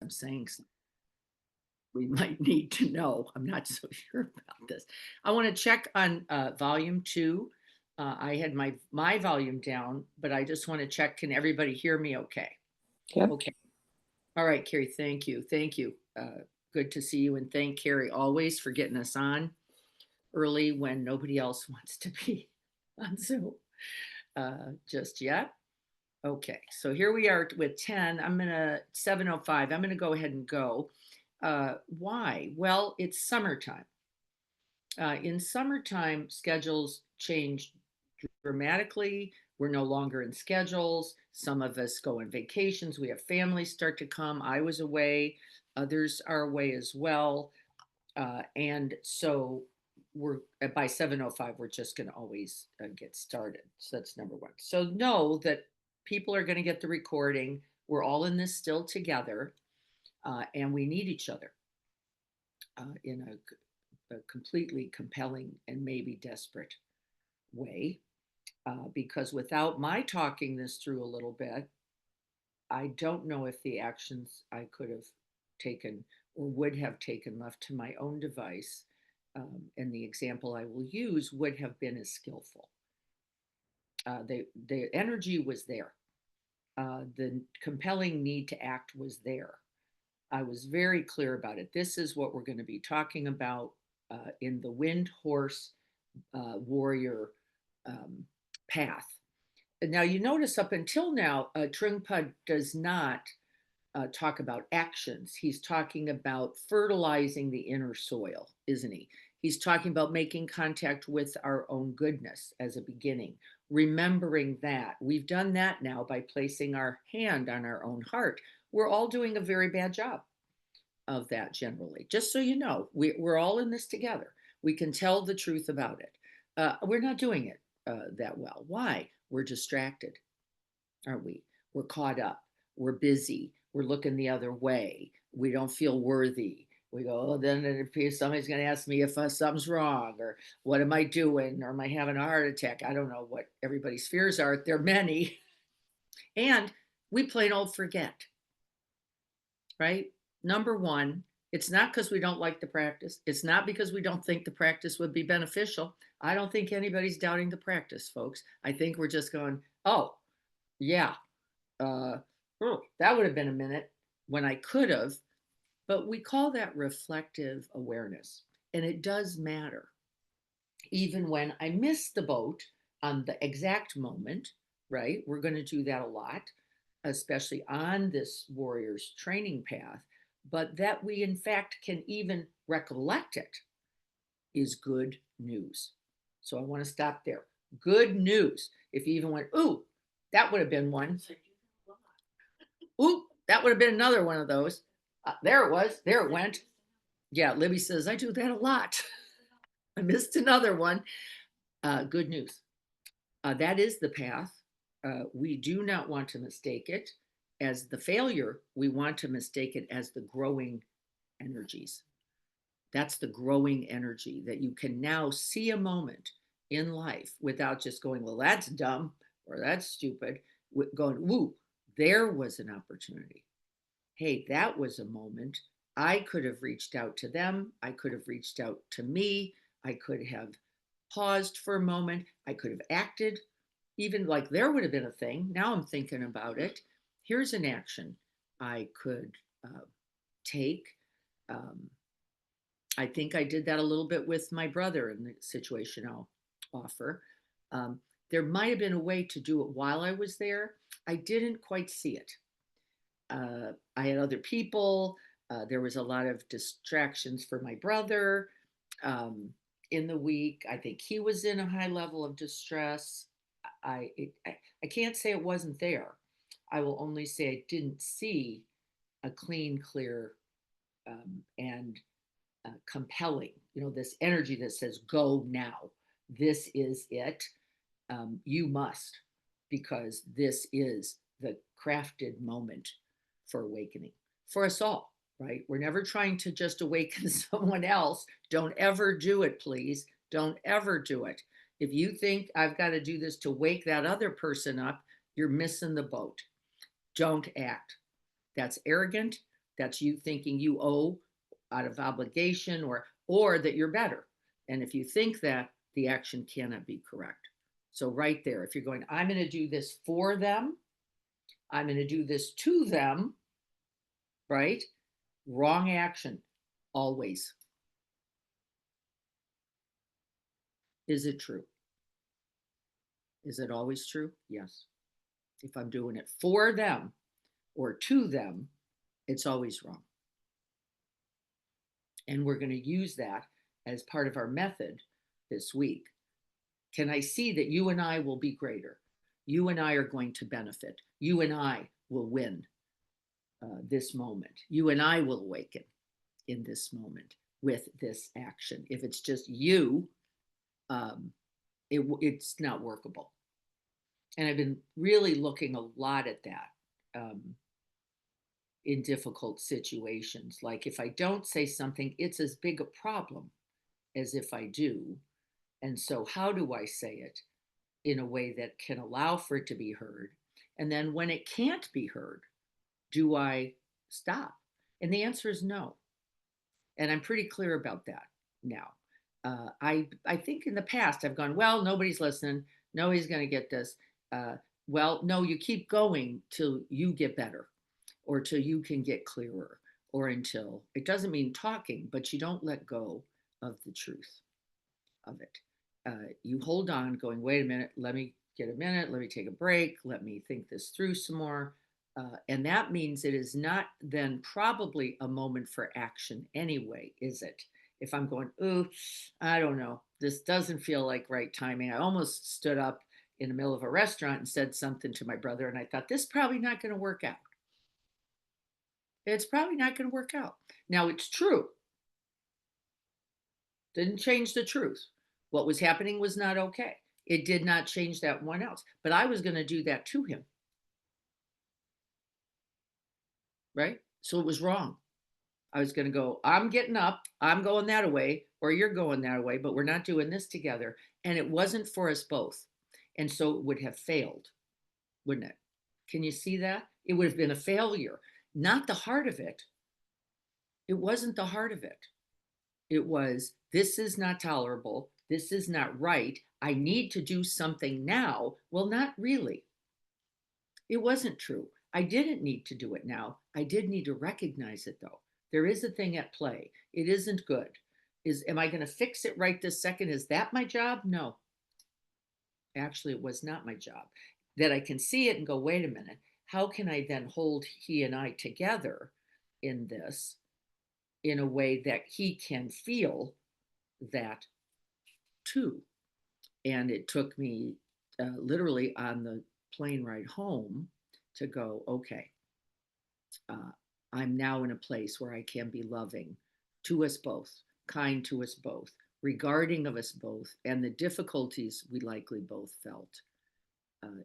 I'm saying something we might need to know. I'm not so sure about this. I want to check on volume two. I had my volume down, but I just want to check. Can everybody hear me okay? Yep. Okay. All right, Carrie, thank you. Thank you. Good to see you. And thank Carrie always for getting us on early when nobody else wants to be on Zoom just yet. Okay, so here we are with 10. 7:05. I'm gonna go ahead and go. Why? Well, it's summertime. In summertime, schedules change dramatically. We're no longer in schedules. Some of us go on vacations. We have families start to come. I was away. Others are away as well. And so we're by 7:05, we're just going to always get started. So that's number one. So know that people are going to get the recording. We're all in this still together, and we need each other in a completely compelling and maybe desperate way. Because without my talking this through a little bit, I don't know if the actions I could have taken or would have taken left to my own device, and the example I will use would have been as skillful. The energy was there. The compelling need to act was there. I was very clear about it. This is what we're going to be talking about in the wind horse warrior um, path. Now, you notice up until now, Trungpa does not talk about actions. He's talking about fertilizing the inner soil, isn't he? He's talking about making contact with our own goodness as a beginning, remembering that. We've done that now by placing our hand on our own heart. We're all doing a very bad job of that generally. Just so you know, we're all in this together. We can tell the truth about it. We're not doing it that well. Why? We're distracted, aren't we? We're caught up. We're busy. We're looking the other way. We don't feel worthy. We go, oh, then it appears somebody's going to ask me if something's wrong or what am I doing or am I having a heart attack? I don't know what everybody's fears are. There are many. And we plain old forget, right? Number one, it's not because we don't like the practice. It's not because we don't think the practice would be beneficial. I don't think anybody's doubting the practice, folks. I think we're just going, oh, yeah, uh, that would have been a minute when I could have, but we call that reflective awareness. And it does matter. Even when I miss the boat on the exact moment, right? We're going to do that a lot, especially on this warrior's training path. But that we, in fact, can even recollect it is good news. So I want to stop there. Good news. If you even went, ooh, that would have been one. Ooh, that would have been another one of those. There it was. There it went. Yeah, Libby says, I do that a lot. I missed another one. Good news. That is the path. We do not want to mistake it as the failure. We want to mistake it as the growing energies. That's the growing energy that you can now see a moment in life without just going, well, that's dumb or that's stupid. Going, woo, there was an opportunity. Hey, that was a moment. I could have reached out to them. I could have reached out to me. I could have paused for a moment. I could have acted, even like there would have been a thing. Now I'm thinking about it. Here's an action I could take. Um, I think I did that a little bit with my brother in the situation I'll offer. Um, there might have been a way to do it while I was there. I didn't quite see it. I had other people. There was a lot of distractions for my brother um, in the week. I think he was in a high level of distress. I can't say it wasn't there. I will only say I didn't see a clean, clear, and compelling. This energy that says, "Go now. This is it. You must, because this is the crafted moment for awakening for us all." Right? We're never trying to just awaken someone else. Don't ever do it, please. Don't ever do it. If you think I've got to do this to wake that other person up, you're missing the boat. Don't act. That's arrogant. That's you thinking you owe out of obligation, or that you're better. And if you think that, the action cannot be correct. So right there, if you're going, I'm going to do this for them, I'm going to do this to them, right? Wrong action, always. Is it true? Is it always true? Yes. If I'm doing it for them or to them, it's always wrong. And we're going to use that as part of our method this week. Can I see that you and I will be greater? You and I are going to benefit. You and I will win this moment. You and I will awaken in this moment with this action. If it's just you, um, it's not workable. And I've been really looking a lot at that in difficult situations. Like if I don't say something, it's as big a problem as if I do. And so, how do I say it in a way that can allow for it to be heard? And then, when it can't be heard, do I stop? And the answer is no. And I'm pretty clear about that now. I think in the past I've gone, well, nobody's listening. Nobody's going to get this. Uh, well, no, you keep going till you get better, or till you can get clearer, or until it doesn't mean talking, but you don't let go of the truth of it. You hold on, going, wait a minute, let me get a minute, let me take a break, let me think this through some more. And that means it is not then probably a moment for action anyway, is it? If I'm going, ooh, I don't know, this doesn't feel like right timing. I almost stood up in the middle of a restaurant and said something to my brother, and I thought, this is probably not going to work out. It's probably not going to work out. Now, it's true. Didn't change the truth. What was happening was not okay. It did not change that one else. But I was going to do that to him. Right? So it was wrong. I was going to go, I'm getting up, I'm going that way, or you're going that way, but we're not doing this together. And it wasn't for us both. And so it would have failed, wouldn't it? Can you see that? It would have been a failure. Not the heart of it. It wasn't the heart of it. It was, this is not tolerable. This is not right. I need to do something now. Well, not really. It wasn't true. I didn't need to do it now. I did need to recognize it though. There is a thing at play. It isn't good. Am I going to fix it right this second? Is that my job? No. Actually, it was not my job. That I can see it and go, wait a minute. How can I then hold he and I together in this in a way that he can feel that too? And it took me literally on the plane ride home to go, okay, uh, I'm now in a place where I can be loving to us both, kind to us both, regarding of us both, and the difficulties we likely both felt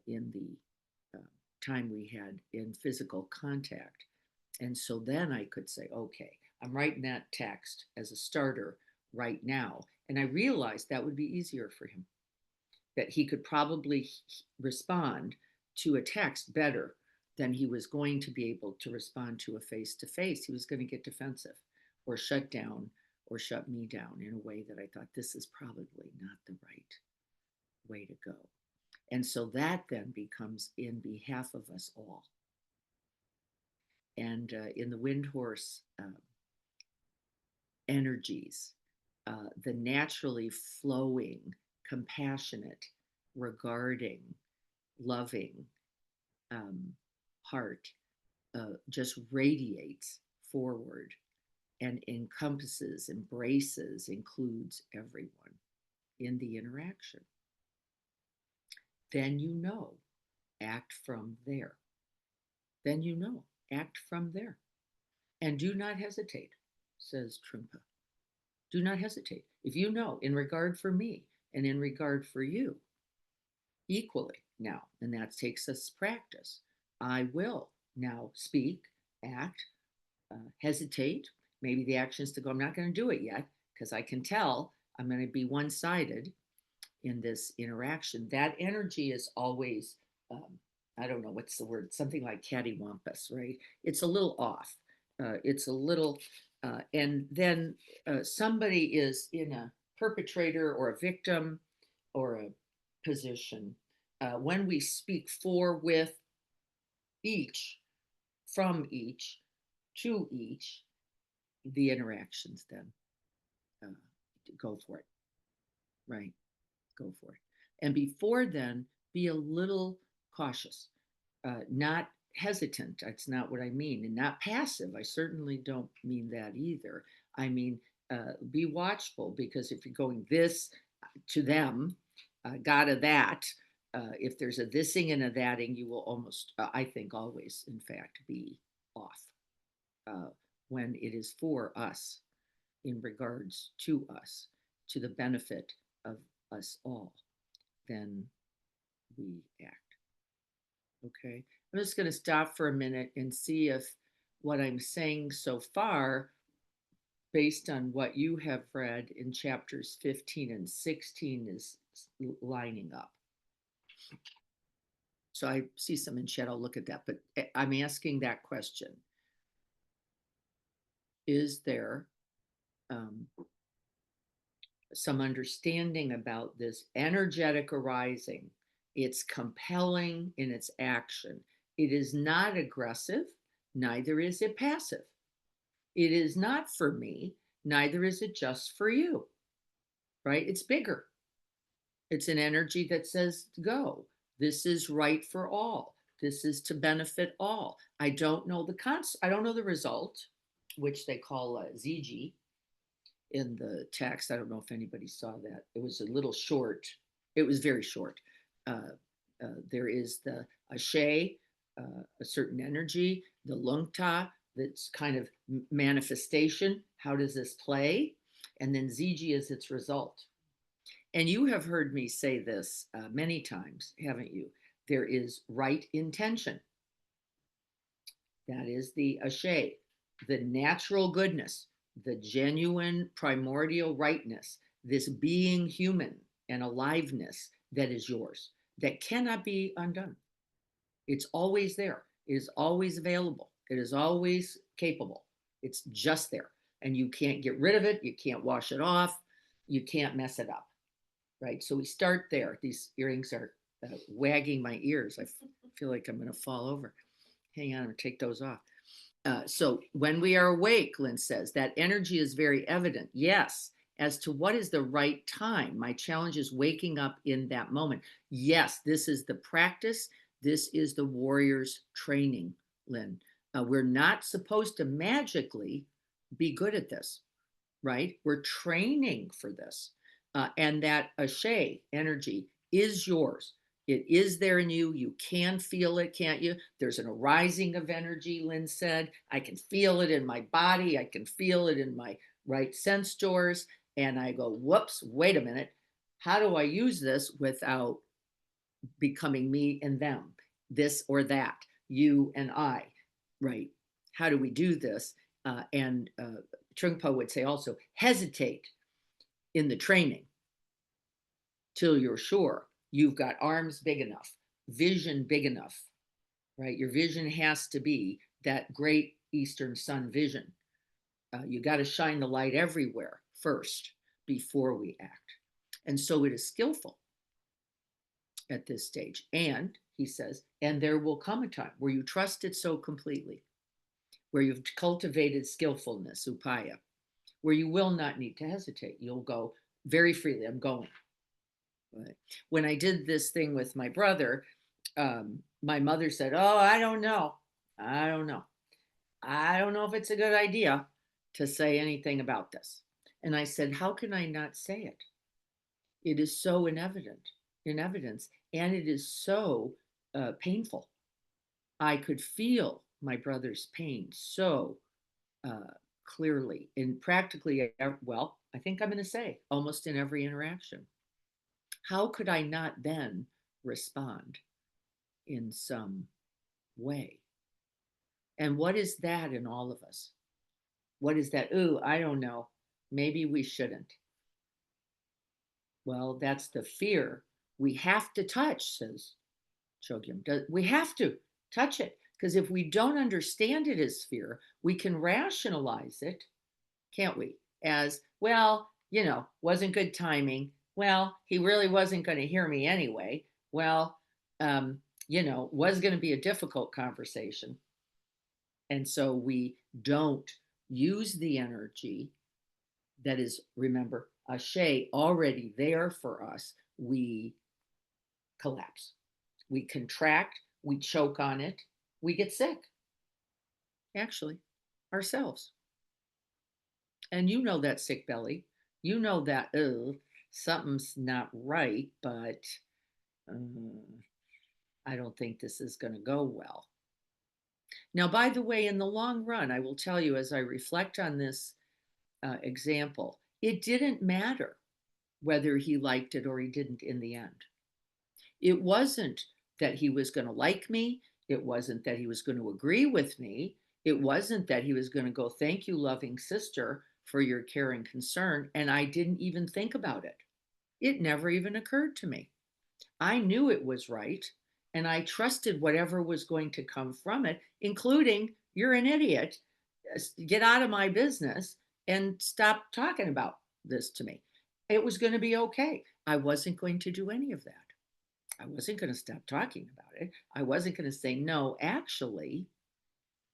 in the time we had in physical contact. And so then I could say, okay, I'm writing that text as a starter right now. And I realized that would be easier for him, that he could probably respond to a text better than he was going to be able to respond to a face to face. He was going to get defensive or shut down or shut me down in a way that I thought this is probably not the right way to go. And so that then becomes in behalf of us all. And in the wind horse energies, the naturally flowing, compassionate, regarding, loving heart just radiates forward and encompasses, embraces, includes everyone in the interaction. Then you know, act from there. Then you know, act from there. And do not hesitate, says Trungpa. Do not hesitate. If you know, in regard for me and in regard for you, equally now, and that takes us practice. I will now speak, act, hesitate. Maybe the action is to go, I'm not going to do it yet because I can tell I'm going to be one sided in this interaction. That energy is always, I don't know what's the word, something like cattywampus, right? It's a little off. it's a little, and then somebody is in a perpetrator or a victim or a position. When we speak for, with, each, from each, to each, the interactions then uh, go for it, right? Go for it. And before then, be a little cautious, not hesitant. That's not what I mean. And not passive. I certainly don't mean that either. I mean, be watchful, because if you're going this to them, gotta that, if there's a thising and a thating, you will almost, I think, always, in fact, be off uh, when it is for us, in regards to us, to the benefit of us all, then we act. Okay. I'm just going to stop for a minute and see if what I'm saying so far, based on what you have read in chapters 15 and 16, is lining up. So I see some in chat. I'll look at that. But I'm asking that question. Is there some understanding about this energetic arising? It's compelling in its action. It is not aggressive, neither is it passive. It is not for me, neither is it just for you, right? It's bigger. It's an energy that says, go. This is right for all. This is to benefit all. I don't know I don't know the result, which they call ZG in the text. I don't know if anybody saw that. It was a little short. It was very short. There is the Ashe, a certain energy, the Lungta, that's kind of manifestation. How does this play? And then ZG is its result. And you have heard me say this many times, haven't you? There is right intention. That is the Ashe, the natural goodness, the genuine primordial rightness, this being human and aliveness that is yours, that cannot be undone. It's always there. It is always available. It is always capable. It's just there. And you can't get rid of it. You can't wash it off. You can't mess it up. Right. So we start there. These earrings are wagging my ears. I feel like I'm going to fall over. Hang on, I'm going to take those off. So when we are awake, Lynn says, that energy is very evident. Yes. As to what is the right time, my challenge is waking up in that moment. Yes, this is the practice. This is the warrior's training, Lynn. We're not supposed to magically be good at this, right? We're training for this. And that Ashe energy is yours. It is there in you. You can feel it, can't you? There's an arising of energy, Lynn said. I can feel it in my body. I can feel it in my right sense doors. And I go, whoops, wait a minute. How do I use this without becoming me and them, this or that, you and I, right? How do we do this? And Trungpa would say also, hesitate in the training till you're sure you've got arms big enough, vision big enough, right? Your vision has to be that great Eastern sun vision. You got to shine the light everywhere first before we act. And so it is skillful at this stage. And he says, and there will come a time where you trust it so completely, where you've cultivated skillfulness, upaya, where you will not need to hesitate. You'll go very freely. I'm going. But when I did this thing with my brother, my mother said, oh, I don't know. I don't know. I don't know if it's a good idea to say anything about this. And I said, how can I not say it? It is so in evidence, and it is so painful. I could feel my brother's pain so clearly in practically, well, I think I'm going to say almost in every interaction. How could I not then respond in some way? And what is that in all of us? What is that? Ooh, I don't know. Maybe we shouldn't. Well, that's the fear we have to touch, says Chogyam. We have to touch it. Because if we don't understand it as fear, we can rationalize it, can't we? As, well, wasn't good timing. Well, he really wasn't going to hear me anyway. Well, um, was going to be a difficult conversation. And so we don't use the energy that is, remember, ashe already there for us. We collapse, we contract, we choke on it, we get sick, actually, ourselves. And that sick belly, that, something's not right, but I don't think this is going to go well. Now, by the way, in the long run, I will tell you, as I reflect on this example, it didn't matter whether he liked it or he didn't in the end. It wasn't that he was going to like me. It wasn't that he was going to agree with me. It wasn't that he was going to go, thank you, loving sister, for your care and concern. And I didn't even think about it. It never even occurred to me. I knew it was right. And I trusted whatever was going to come from it, including, you're an idiot, get out of my business and stop talking about this to me. It was going to be okay. I wasn't going to do any of that. I wasn't going to stop talking about it. I wasn't going to say, no, actually,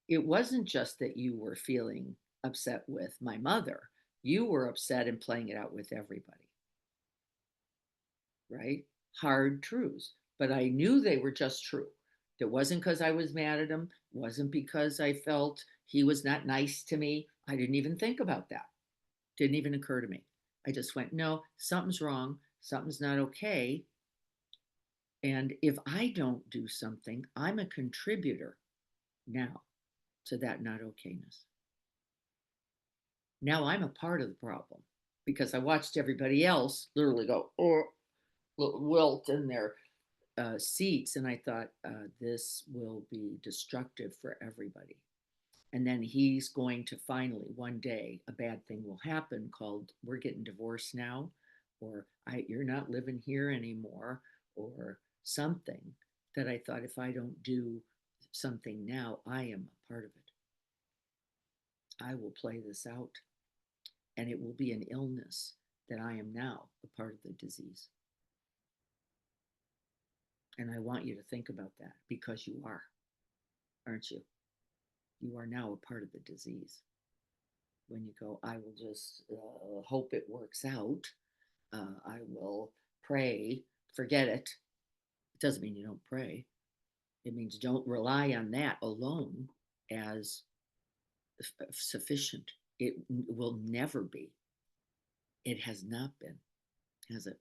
it wasn't just that you were feeling upset with my mother. You were upset and playing it out with everybody, right? Hard truths. But I knew they were just true. It wasn't because I was mad at him. It wasn't because I felt he was not nice to me. I didn't even think about that. Didn't even occur to me. I just went, no, something's wrong. Something's not okay. And if I don't do something, I'm a contributor now to that not okayness. Now I'm a part of the problem because I watched everybody else literally go, or wilt in their seats. And I thought, this will be destructive for everybody. And then he's going to finally, one day, a bad thing will happen called, we're getting divorced now, or you're not living here anymore, or something that I thought, if I don't do something now, I am a part of it. I will play this out, and it will be an illness that I am now a part of the disease. And I want you to think about that, because you are, aren't you? You are now a part of the disease. When you go, I will just hope it works out. I will pray, forget it. It doesn't mean you don't pray. It means don't rely on that alone as sufficient. It will never be. It has not been, has it?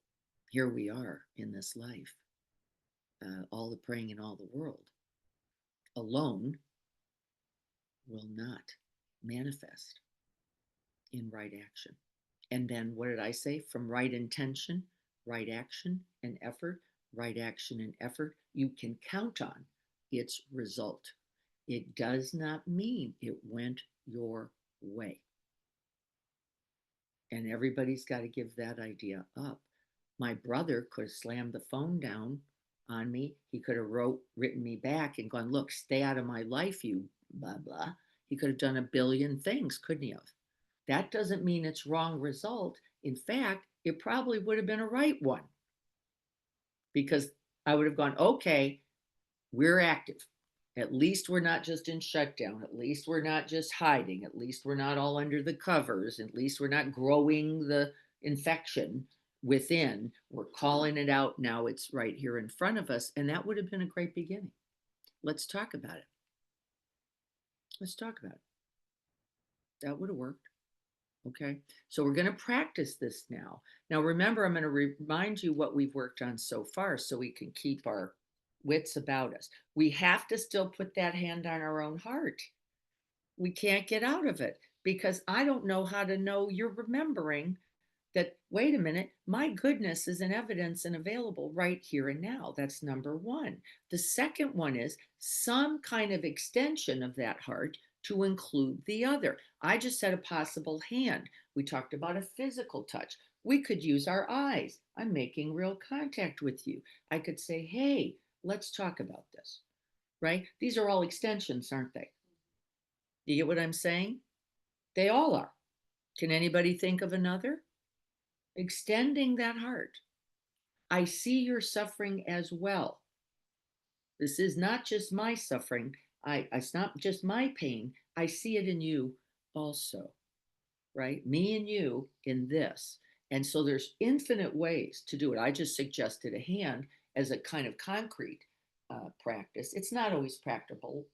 Here we are in this life, all the praying in all the world alone will not manifest in right action. And then what did I say? From right intention, right action and effort, right action and effort, you can count on its result. It does not mean it went your way. And everybody's got to give that idea up. My brother could have slammed the phone down on me. He could have written me back and gone, look, stay out of my life, you blah, blah. He could have done a billion things, couldn't he have? That doesn't mean it's wrong result. In fact, it probably would have been a right one, because I would have gone, okay, we're active. At least we're not just in shutdown. At least we're not just hiding. At least we're not all under the covers. At least we're not growing the infection within. We're calling it out now. It's right here in front of us. And that would have been a great beginning. Let's talk about it. Let's talk about it. That would have worked. Okay, so we're going to practice this now. Now, remember, I'm going to remind you what we've worked on so far so we can keep our wits about us. We have to still put that hand on our own heart. We can't get out of it, because I don't know how to know you're remembering that, wait a minute, my goodness is in evidence and available right here and now. That's number one. The second one is some kind of extension of that heart to include the other. I just said a possible hand. We talked about a physical touch. We could use our eyes. I'm making real contact with you. I could say, hey, let's talk about this, right? These are all extensions, aren't they? You get what I'm saying? They all are. Can anybody think of another? Extending that heart. I see your suffering as well. This is not just my suffering. It's not just my pain. I see it in you also, right? Me and you in this. And so there's infinite ways to do it. I just suggested a hand as a kind of concrete practice. It's not always practical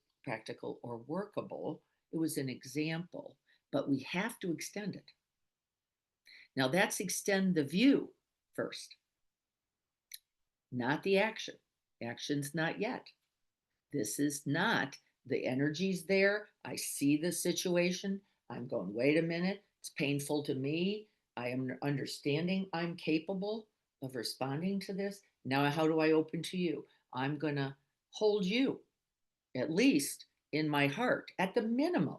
or workable. It was an example, but we have to extend it. Now that's extend the view first, not the action. Action's not yet. This is not, the energy's there. I see the situation. I'm going, wait a minute. It's painful to me. I am understanding I'm capable of responding to this. Now, how do I open to you? I'm going to hold you, at least in my heart, at the minimum,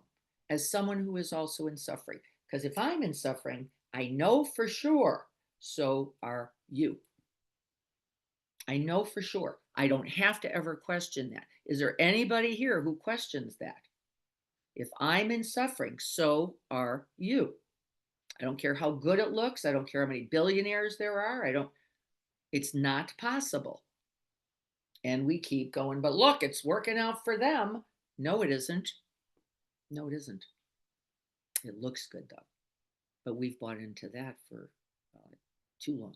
as someone who is also in suffering. Because if I'm in suffering, I know for sure, so are you. I know for sure. I don't have to ever question that. Is there anybody here who questions that? If I'm in suffering, so are you. I don't care how good it looks. I don't care how many billionaires there are. It's not possible. And we keep going, but look, it's working out for them. No, it isn't. No, it isn't. It looks good though. But we've bought into that for too long,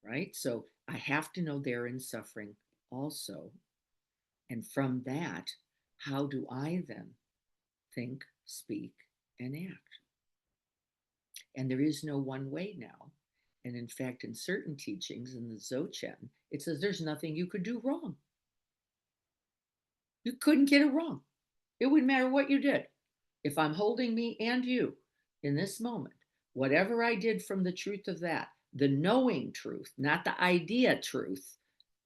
right? So I have to know they're in suffering also. And from that, how do I then think, speak, and act? And there is no one way now. And in fact, in certain teachings in the Dzogchen, it says there's nothing you could do wrong. You couldn't get it wrong. It wouldn't matter what you did. If I'm holding me and you in this moment, whatever I did from the truth of that, the knowing truth, not the idea truth,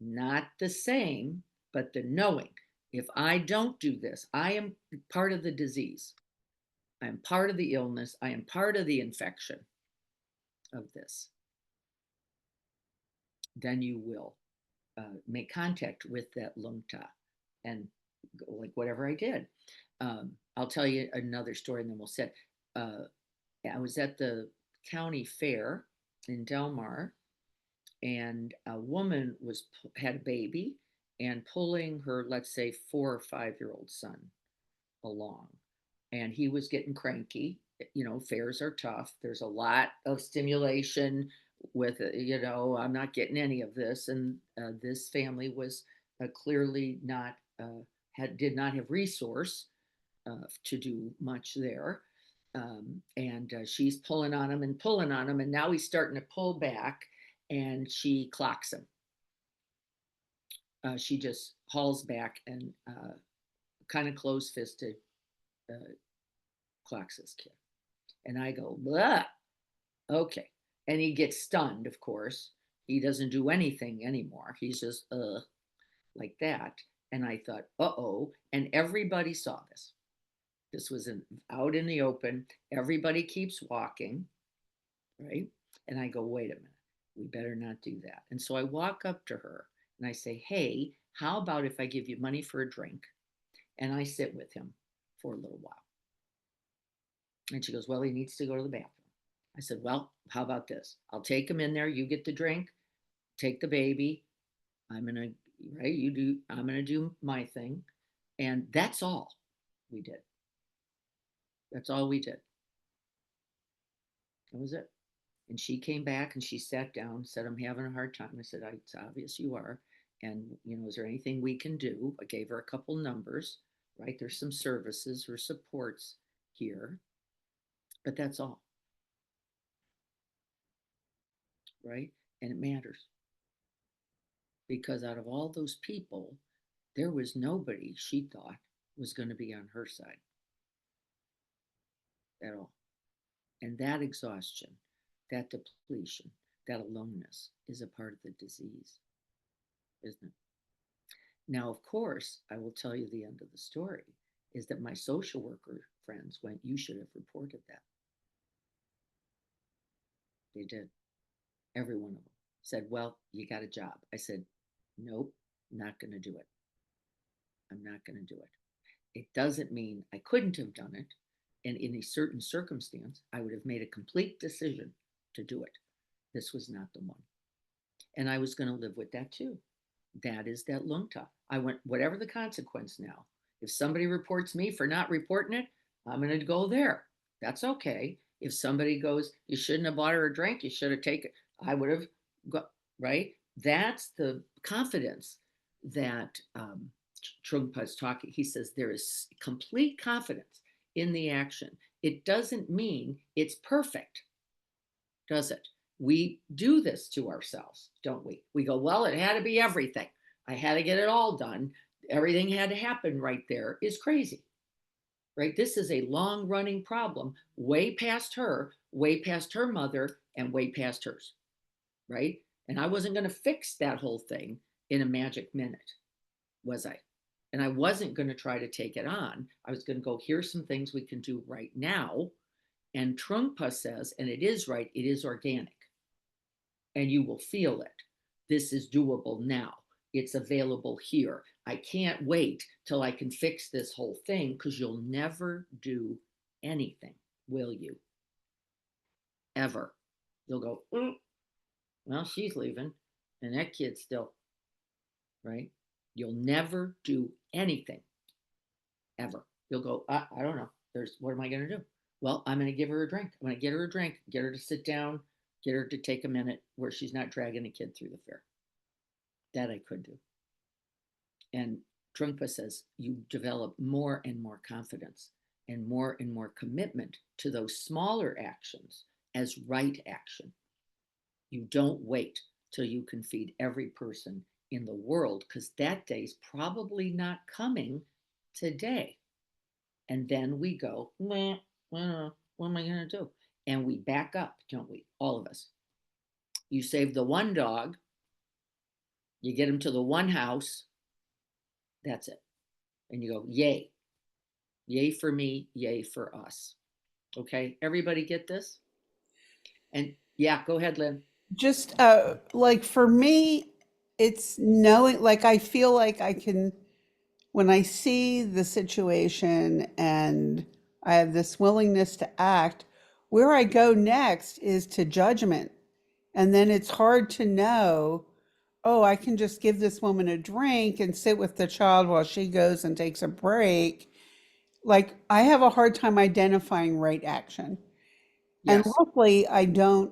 not the same, but the knowing. If I don't do this, I am part of the disease. I am part of the illness. I am part of the infection of this. Then you will make contact with that lungta and like whatever I did. I'll tell you another story and then we'll set. Uh, I was at the county fair in Del Mar, and a woman had a baby and pulling her, let's say, 4 or 5 year old son along, and he was getting cranky. Fairs are tough. There's a lot of stimulation with I'm not getting any of this, and this family was clearly not did not have resource to do much there. And she's pulling on him and pulling on him, and now he's starting to pull back, and she clocks him. She just hauls back and kind of close fisted clocks this kid. And I go, blah, okay. And he gets stunned, of course. He doesn't do anything anymore. He's just, like that. And I thought, uh-oh. And everybody saw this. This was out in the open. Everybody keeps walking, right? And I go, wait a minute. We better not do that. And so I walk up to her and I say, hey, how about if I give you money for a drink and I sit with him for a little while? And she goes, well, he needs to go to the bathroom. I said, well, how about this? I'll take him in there. You get the drink, take the baby. I'm going to, right? You do, I'm going to do my thing. And that's all we did. That's all we did. That was it. And she came back and she sat down, said, I'm having a hard time. I said, it's obvious you are. And, is there anything we can do? I gave her a couple numbers, right? There's some services or supports here, but that's all, right? And it matters because out of all those people, there was nobody she thought was going to be on her side at all. And that exhaustion, that depletion, that aloneness is a part of the disease, isn't it? Now, of course, I will tell you the end of the story is that my social worker friends went, you should have reported that. They did. Every one of them said, well, you got a job. I said, nope, not going to do it. I'm not going to do it. It doesn't mean I couldn't have done it. And in a certain circumstance, I would have made a complete decision to do it. This was not the one. And I was going to live with that too. That is that lungta. I went, whatever the consequence now. If somebody reports me for not reporting it, I'm going to go there. That's okay. If somebody goes, you shouldn't have bought her a drink, you should have taken, I would have got, right? That's the confidence that Trungpa is talking. He says there is complete confidence in the action. It doesn't mean it's perfect, does it? We do this to ourselves, don't we? We go, well, it had to be everything. I had to get it all done. Everything had to happen right there is crazy, right? This is a long running problem, way past her, way past her mother, and way past hers, right? And I wasn't going to fix that whole thing in a magic minute, was I? And I wasn't going to try to take it on. I was going to go, here's some things we can do right now. And Trungpa says, and it is right, it is organic. And you will feel it. This is doable now. It's available here. I can't wait till I can fix this whole thing, because you'll never do anything, will you? Ever. You'll go, well, she's leaving, and that kid's still, right? You'll never do anything, ever. You'll go, I don't know. What am I going to do? Well, I'm going to give her a drink. I'm going to get her a drink, get her to sit down, get her to take a minute where she's not dragging a kid through the fair. That I could do. And Trungpa says you develop more and more confidence and more commitment to those smaller actions as right action. You don't wait till you can feed every person in the world, because that day's probably not coming today. And then we go, what am I going to do? And we back up, don't we? All of us. You save the one dog, you get him to the one house, that's it. And you go, yay. Yay for me, yay for us. Okay, everybody get this? And yeah, go ahead, Lynn. Just like for me, it's knowing, like, I feel like I can, when I see the situation and I have this willingness to act, where I go next is to judgment. And then it's hard to know, oh, I can just give this woman a drink and sit with the child while she goes and takes a break. Like, I have a hard time identifying right action. And Yes, luckily, I don't.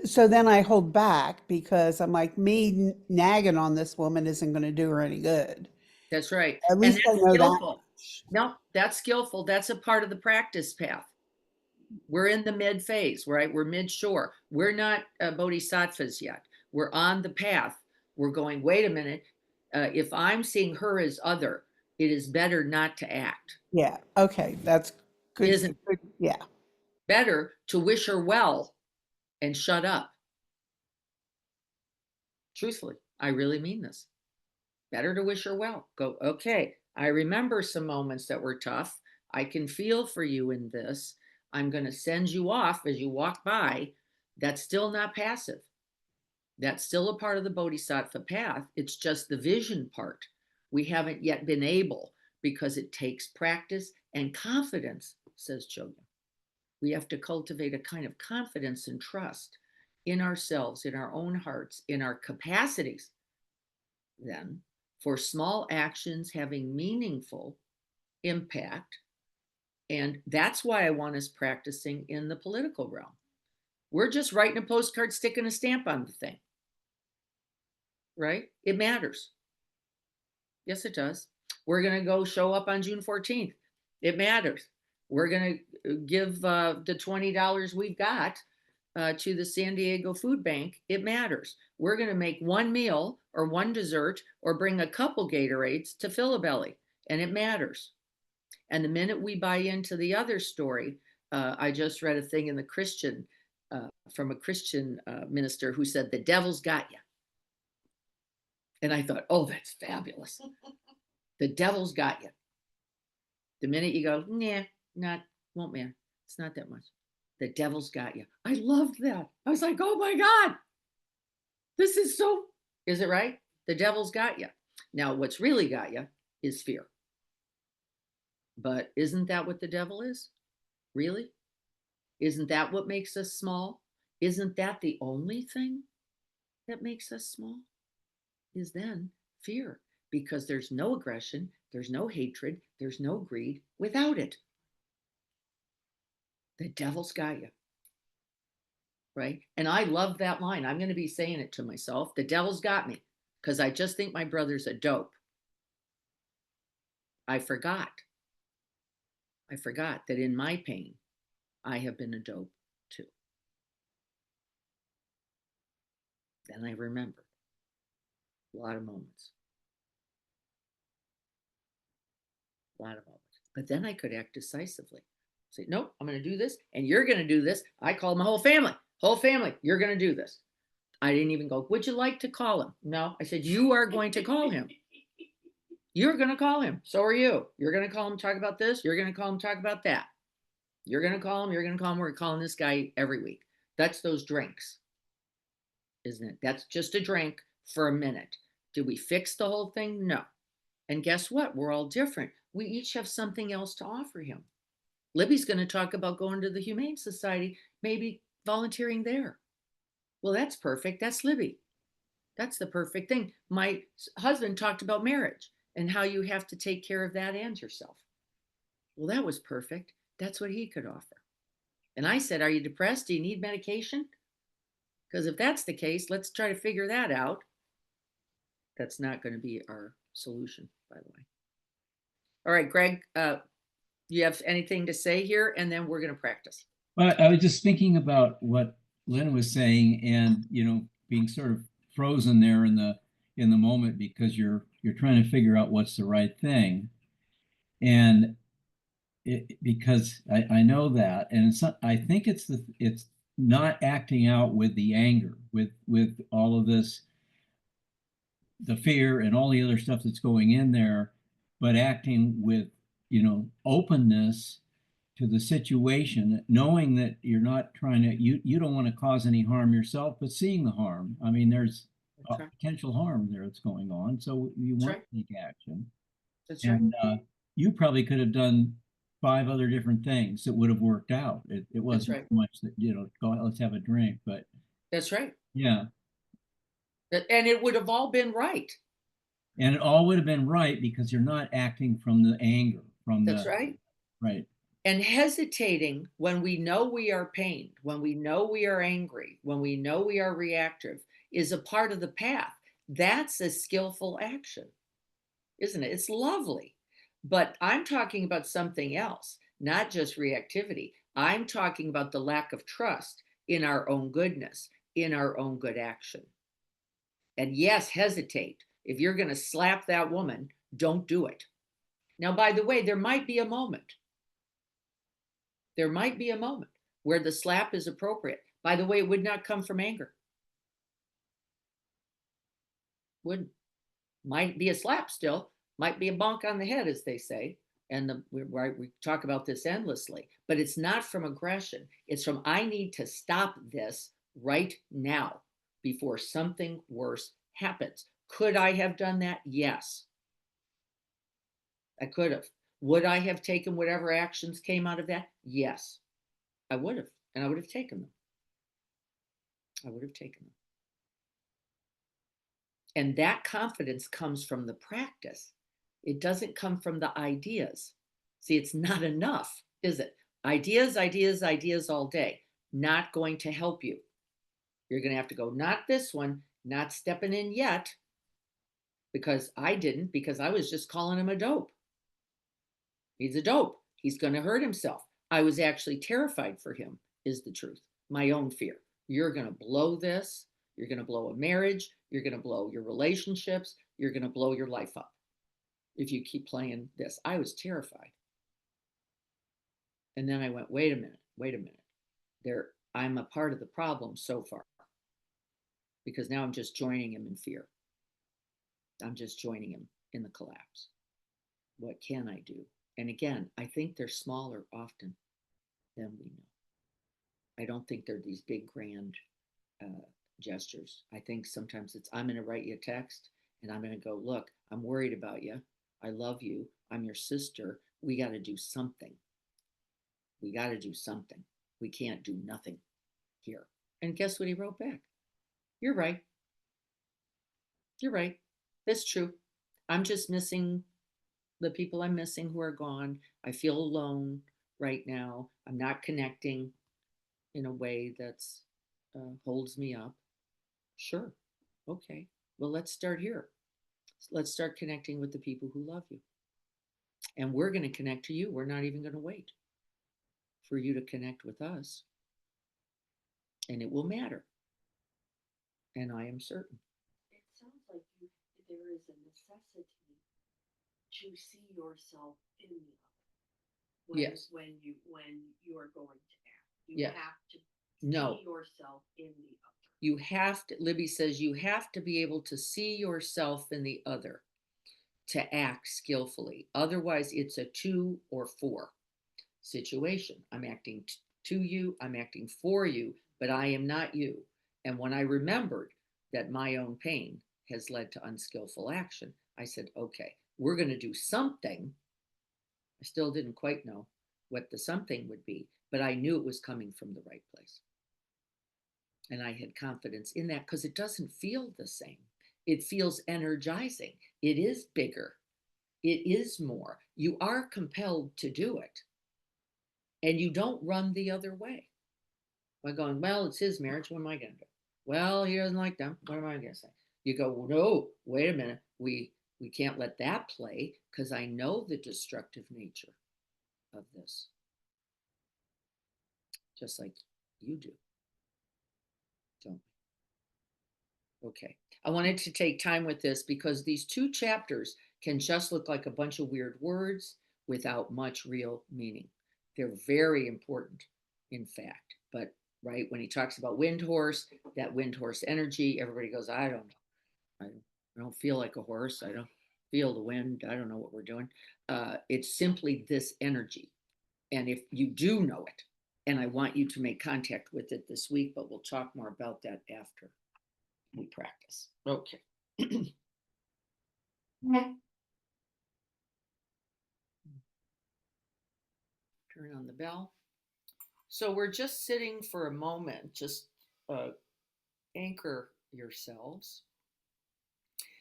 So then I hold back because I'm like, me nagging on this woman isn't going to do her any good. that's right. At And least I that's know that skillful. much. No, that's skillful. That's a part of the practice path. We're in the mid phase, right? We're mid shore. We're not bodhisattvas yet. We're on the path. We're going, wait a minute. If I'm seeing her as other, it is better not to act. Yeah. Okay. That's good. Isn't Good. Yeah. better to wish her well and shut up. Truthfully, I really mean this. Better to wish her well. Go, okay, I remember some moments that were tough. I can feel for you in this. I'm going to send you off as you walk by. That's still not passive. That's still a part of the bodhisattva path. It's just the vision part. We haven't yet been able, because it takes practice and confidence, says Chogyam. We have to cultivate a kind of confidence and trust in ourselves, in our own hearts, in our capacities, then, for small actions having meaningful impact. And that's why I want us practicing in the political realm. We're just writing a postcard, sticking a stamp on the thing, right? It matters. Yes, it does. We're going to go show up on June 14th. It matters. We're going to give the $20 we've got to the San Diego Food Bank. It matters. We're going to make one meal or one dessert or bring a couple Gatorades to fill a belly, and it matters. And the minute we buy into the other story, I just read a thing in the Christian from a Christian minister who said, the devil's got you. And I thought, oh, that's fabulous. The devil's got you. The minute you go, nah, won't matter. It's not that much. The devil's got you. I loved that. I was like, oh my God, this is so, is it right? The devil's got you. Now, what's really got you is fear. But isn't that what the devil is? Really? Isn't that what makes us small? Isn't that the only thing that makes us small? Is then fear, because there's no aggression, there's no hatred, there's no greed without it. The devil's got you, right? And I love that line. I'm going to be saying it to myself. The devil's got me because I just think my brother's a dope. I forgot. I forgot that in my pain, I have been a dope too. Then I remembered a lot of moments, a lot of moments. But then I could act decisively. Say, nope, I'm going to do this, and you're going to do this. I called my whole family, you're going to do this. I didn't even go, would you like to call him? No, I said, you are going to call him. You're going to call him. So are you. You're going to call him, talk about this. You're going to call him, talk about that. You're going to call him. You're going to call him. We're calling this guy every week. That's those drinks, isn't it? That's just a drink for a minute. Did we fix the whole thing? No. And guess what? We're all different. We each have something else to offer him. Libby's going to talk about going to the Humane Society, maybe volunteering there. Well, that's perfect. That's Libby. That's the perfect thing. My husband talked about marriage and how you have to take care of that and yourself. Well, that was perfect. That's what he could offer. And I said, are you depressed? Do you need medication? Because if that's the case, let's try to figure that out. That's not going to be our solution, by the way. All right, Greg, you have anything to say here? And then we're going to practice. But I was just thinking about what Lynn was saying, and being sort of frozen there in the moment because you're trying to figure out what's the right thing, and because I know that, and it's not, I think it's not acting out with the anger, with all of this, the fear and all the other stuff that's going in there, but acting with openness to the situation, knowing that you're not trying to, you don't want to cause any harm yourself, but seeing the harm. I mean, there's Right. potential harm there that's going on, so you That's want right. to take action. That's right. And you probably could have done 5 other different things that would have worked out. It That's wasn't right. so much that, go let's have a drink, but That's right. yeah. And it would have all been right. And it all would have been right because you're not acting from the anger, from That's the, right. right. And hesitating when we know we are pained, when we know we are angry, when we know we are reactive, is a part of the path. That's a skillful action, isn't it? It's lovely. But I'm talking about something else, not just reactivity. I'm talking about the lack of trust in our own goodness, in our own good action. And yes, hesitate. If you're going to slap that woman, don't do it. Now, by the way, there might be a moment. There might be a moment where the slap is appropriate. By the way, it would not come from anger. Wouldn't. Might be a slap still, might be a bonk on the head, as they say. And we talk about this endlessly, but it's not from aggression. It's from, I need to stop this right now before something worse happens. Could I have done that? Yes, I could have. Would I have taken whatever actions came out of that? Yes, I would have. And I would have taken them. I would have taken them. And that confidence comes from the practice. It doesn't come from the ideas. See, it's not enough, is it? Ideas, ideas, ideas all day. Not going to help you. You're going to have to go, not this one, not stepping in yet, because I didn't, because I was just calling him a dope. He's a dope. He's going to hurt himself. I was actually terrified for him, is the truth. My own fear. You're going to blow this. You're going to blow a marriage. You're going to blow your relationships. You're going to blow your life up if you keep playing this. I was terrified. And then I went, wait a minute, wait a minute. I'm a part of the problem so far, because now I'm just joining him in fear. I'm just joining him in the collapse. What can I do? And again, I think they're smaller often than we know. I don't think they're these big, grand gestures. I think sometimes it's, I'm going to write you a text And I'm going to go, look, I'm worried about you. I love you. I'm your sister. We got to do something. We got to do something. We can't do nothing here. And guess what he wrote back? You're right. You're right. That's true. I'm just missing the people I'm missing who are gone. I feel alone right now. I'm not connecting in a way that's holds me up. Sure. Okay. Well, let's start here. Let's start connecting with the people who love you. And we're going to connect to you. We're not even going to wait for you to connect with us. And it will matter. And I am certain. It sounds like there is a necessity to see yourself in the other Yes. when you are going to act. You Yeah. have to No. see yourself in the other. You have to, Libby says, you have to be able to see yourself in the other to act skillfully. Otherwise, it's a 2 or 4 situation. I'm acting to you, I'm acting for you, but I am not you. And when I remembered that my own pain has led to unskillful action, I said, okay, we're going to do something. I still didn't quite know what the something would be, but I knew it was coming from the right place. And I had confidence in that because it doesn't feel the same. It feels energizing. It is bigger. It is more. You are compelled to do it. And you don't run the other way by going, well, it's his marriage. What am I going to do? Well, he doesn't like them. What am I going to say? You go, well, no, wait a minute. We can't let that play because I know the destructive nature of this, just like you do. Don't. Okay. I wanted to take time with this because these 2 chapters can just look like a bunch of weird words without much real meaning. They're very important, in fact. But right when he talks about wind horse, that wind horse energy, everybody goes, I don't know. I don't feel like a horse. I don't feel the wind. I don't know what we're doing. It's simply this energy. And if you do know it, and I want you to make contact with it this week, but we'll talk more about that after we practice. Okay. Turn on the bell. So we're just sitting for a moment, just anchor yourselves.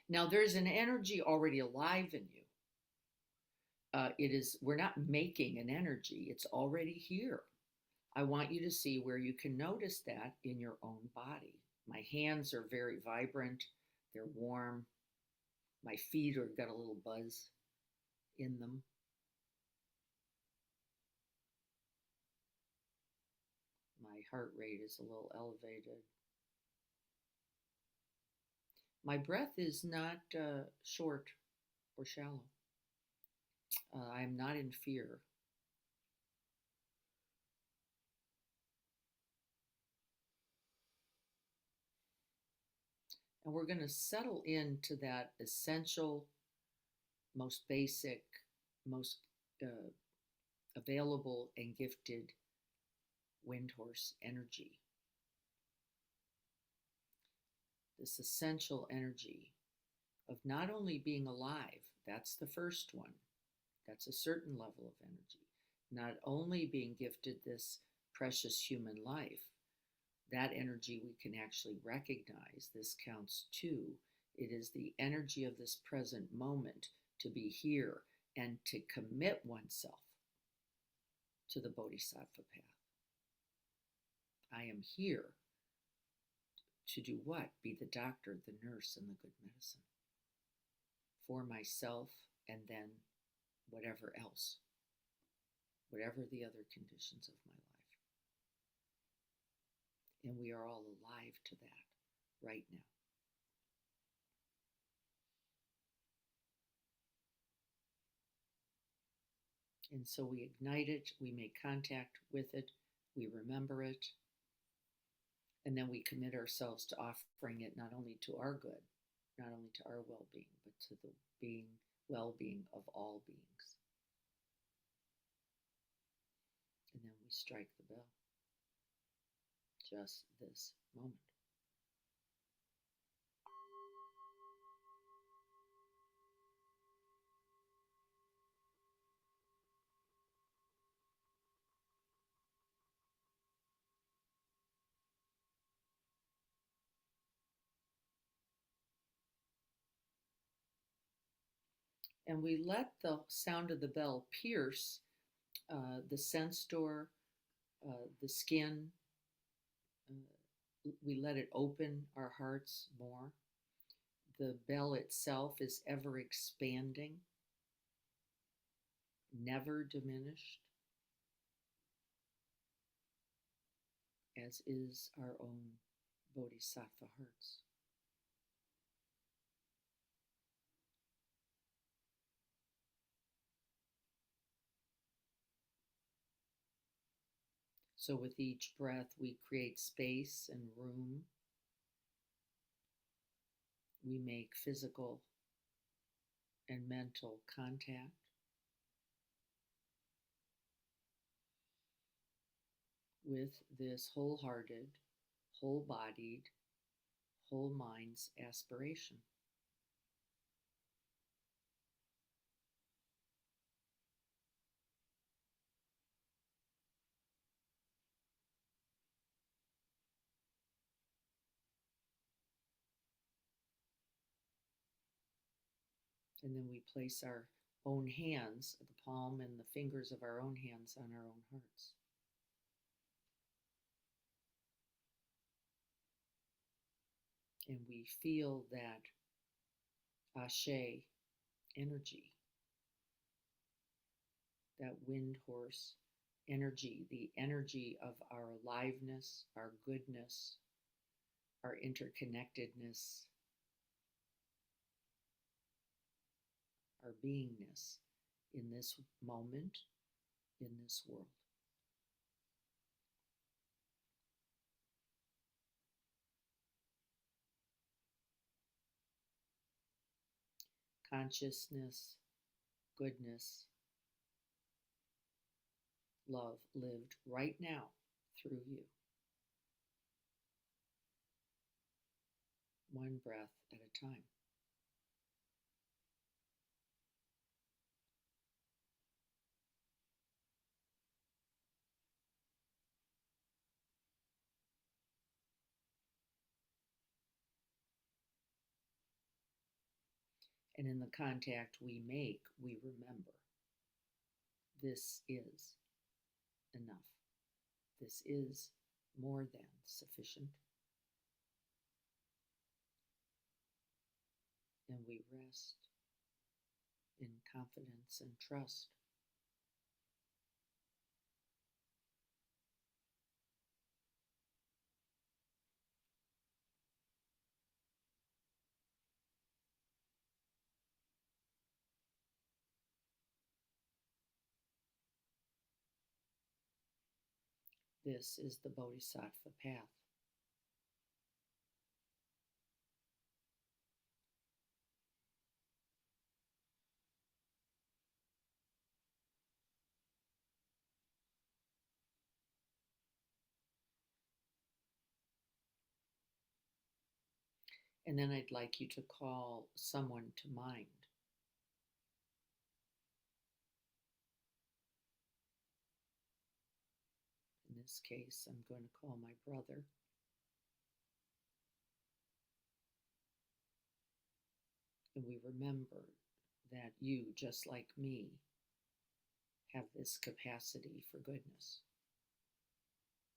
Now there's an energy already alive in you. We're not making an energy, it's already here. I want you to see where you can notice that in your own body. My hands are very vibrant, they're warm. My feet are got a little buzz in them. My heart rate is a little elevated. My breath is not short or shallow. I'm not in fear. And we're going to settle into that essential, most basic, most available and gifted wind horse energy. This essential energy of not only being alive, that's the first one, that's a certain level of energy, not only being gifted this precious human life, that energy we can actually recognize. This counts 2. It is the energy of this present moment to be here and to commit oneself to the Bodhisattva path. I am here to do what? Be the doctor, the nurse, and the good medicine for myself and then whatever else, whatever the other conditions of my life. And we are all alive to that right now. And so we ignite it, we make contact with it, we remember it, and then we commit ourselves to offering it not only to our good, not only to our well-being, but to the well-being of all beings. And then we strike the bell. Just this moment. And we let the sound of the bell pierce the sense door, the skin. We let it open our hearts more. The bell itself is ever expanding, never diminished, as is our own bodhisattva hearts. So, with each breath, we create space and room. We make physical and mental contact with this wholehearted, whole bodied, whole mind's aspiration. And then we place our own hands, the palm and the fingers of our own hands, on our own hearts. And we feel that ashe energy, that wind horse energy, the energy of our aliveness, our goodness, our interconnectedness, our beingness in this moment, in this world. Consciousness, goodness, love lived right now through you. One breath at a time. And in the contact we make, we remember this is enough. This is more than sufficient. And we rest in confidence and trust. This is the Bodhisattva path. And then I'd like you to call someone to mind. In this case, I'm going to call my brother. And we remember that you, just like me, have this capacity for goodness,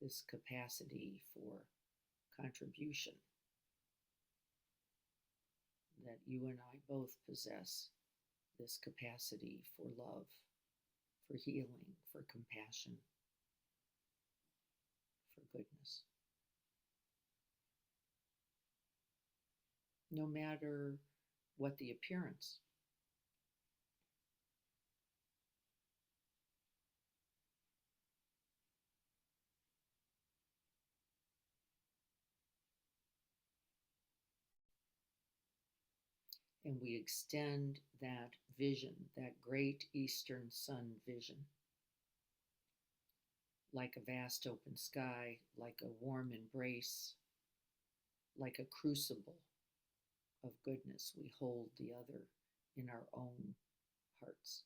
this capacity for contribution, that you and I both possess this capacity for love, for healing, for compassion, for goodness. No matter what the appearance. And we extend that vision, that great eastern sun vision, like a vast open sky, like a warm embrace, like a crucible of goodness. We hold the other in our own hearts.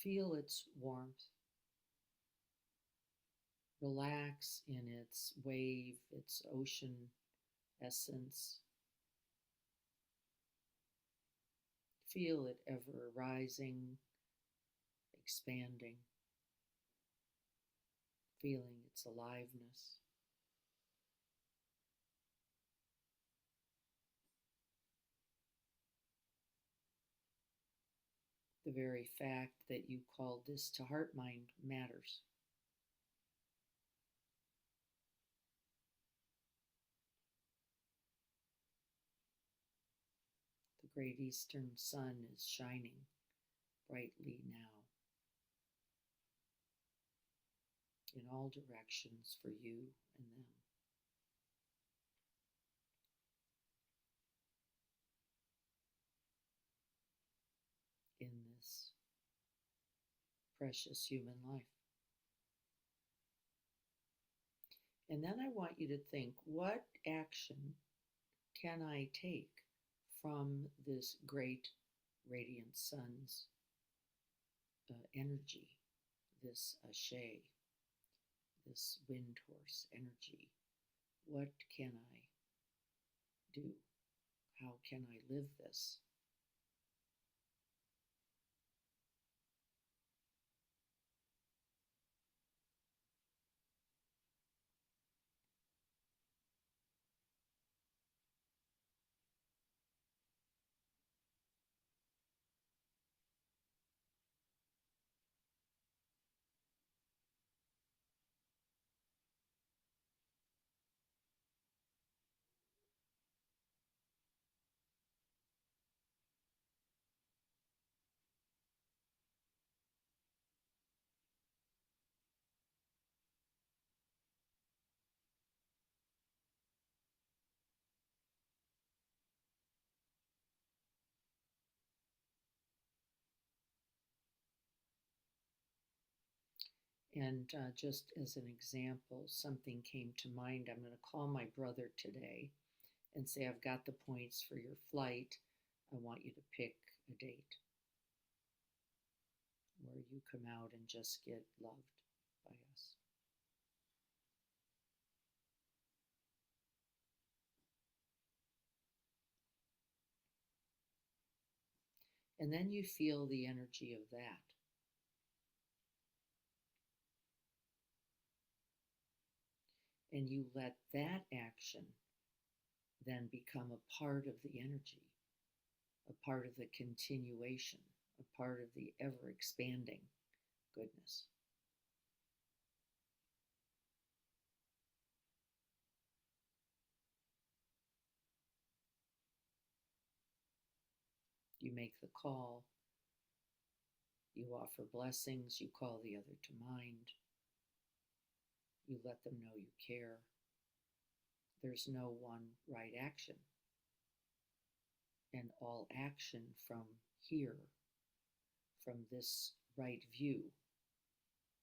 Feel its warmth. Relax in its wave, its ocean essence. Feel it ever rising, expanding, feeling its aliveness. The very fact that you called this to heart mind matters. The great eastern sun is shining brightly now in all directions for you and them. In this precious human life. And then I want you to think, what action can I take from this great radiant sun's energy, this Ashe, this wind horse energy? What can I do? How can I live this? And just as an example, something came to mind. I'm going to call my brother today and say, I've got the points for your flight. I want you to pick a date where you come out and just get loved by us. And then you feel the energy of that. And you let that action then become a part of the energy, a part of the continuation, a part of the ever expanding goodness. You make the call, you offer blessings, you call the other to mind, you let them know you care. There's no one right action. And all action from here, from this right view,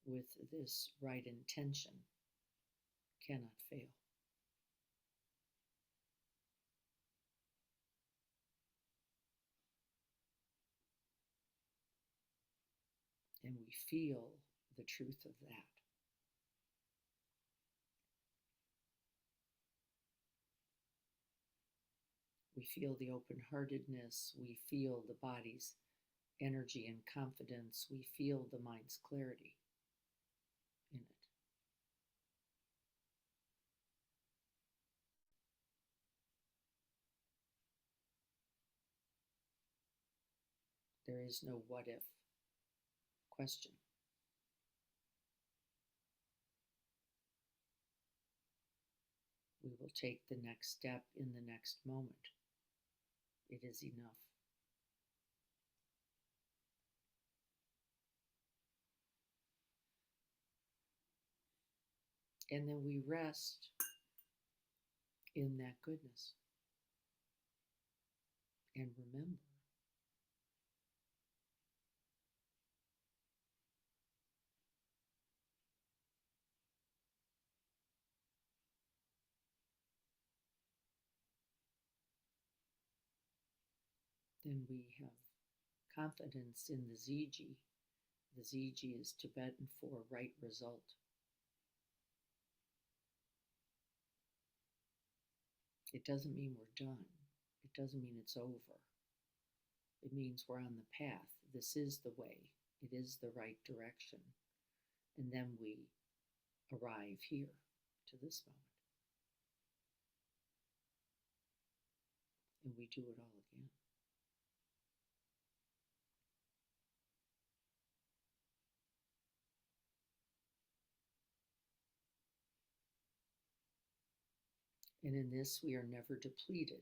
with this right intention, cannot fail. And we feel the truth of that. We feel the open heartedness, we feel the body's energy and confidence, we feel the mind's clarity in it. There is no what if question. We will take the next step in the next moment. It is enough. And then we rest in that goodness. And remember, then we have confidence in the Ziji The ZG is Tibetan for right result. It doesn't mean we're done. It doesn't mean it's over. It means we're on the path. This is the way. It is the right direction. And then we arrive here to this moment. And we do it all again. And in this, we are never depleted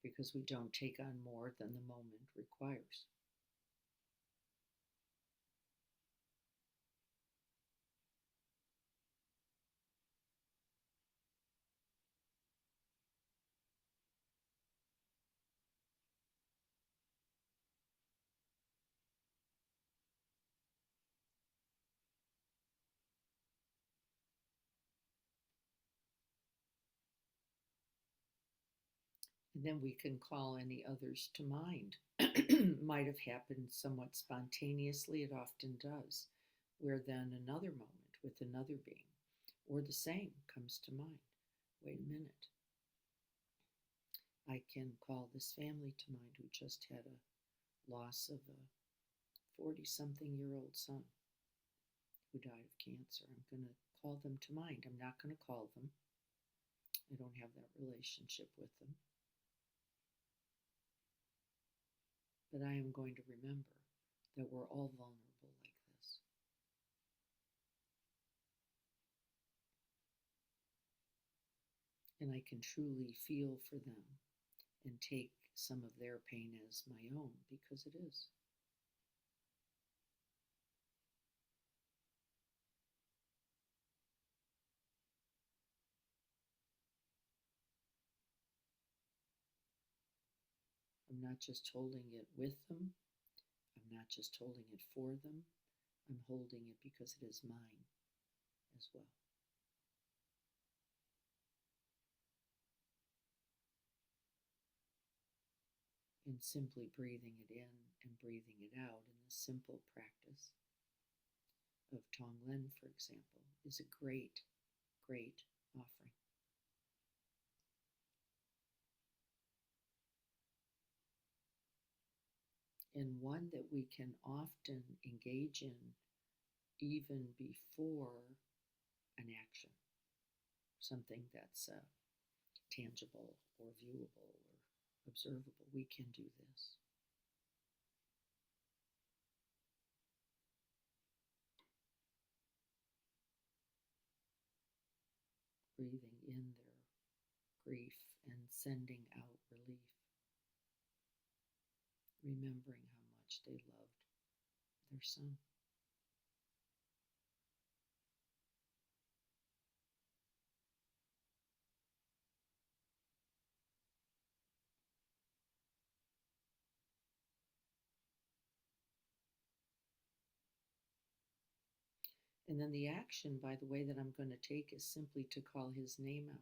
because we don't take on more than the moment requires. And then we can call any others to mind. Might have happened somewhat spontaneously, it often does, where then another moment with another being, or the same, comes to mind. Wait a minute. I can call this family to mind who just had a loss of a 40-something-year-old son who died of cancer. I'm going to call them to mind. I'm not going to call them. I don't have that relationship with them. But I am going to remember that we're all vulnerable like this. And I can truly feel for them and take some of their pain as my own, because it is. I'm not just holding it with them. I'm not just holding it for them. I'm holding it because it is mine as well. And simply breathing it in and breathing it out in the simple practice of Tonglen, for example, is a great, great offering. And one that we can often engage in even before an action, something that's tangible or viewable or observable. We can do this. Breathing in their grief and sending out relief. Remembering how much they loved their son. And then the action, by the way, that I'm going to take is simply to call his name out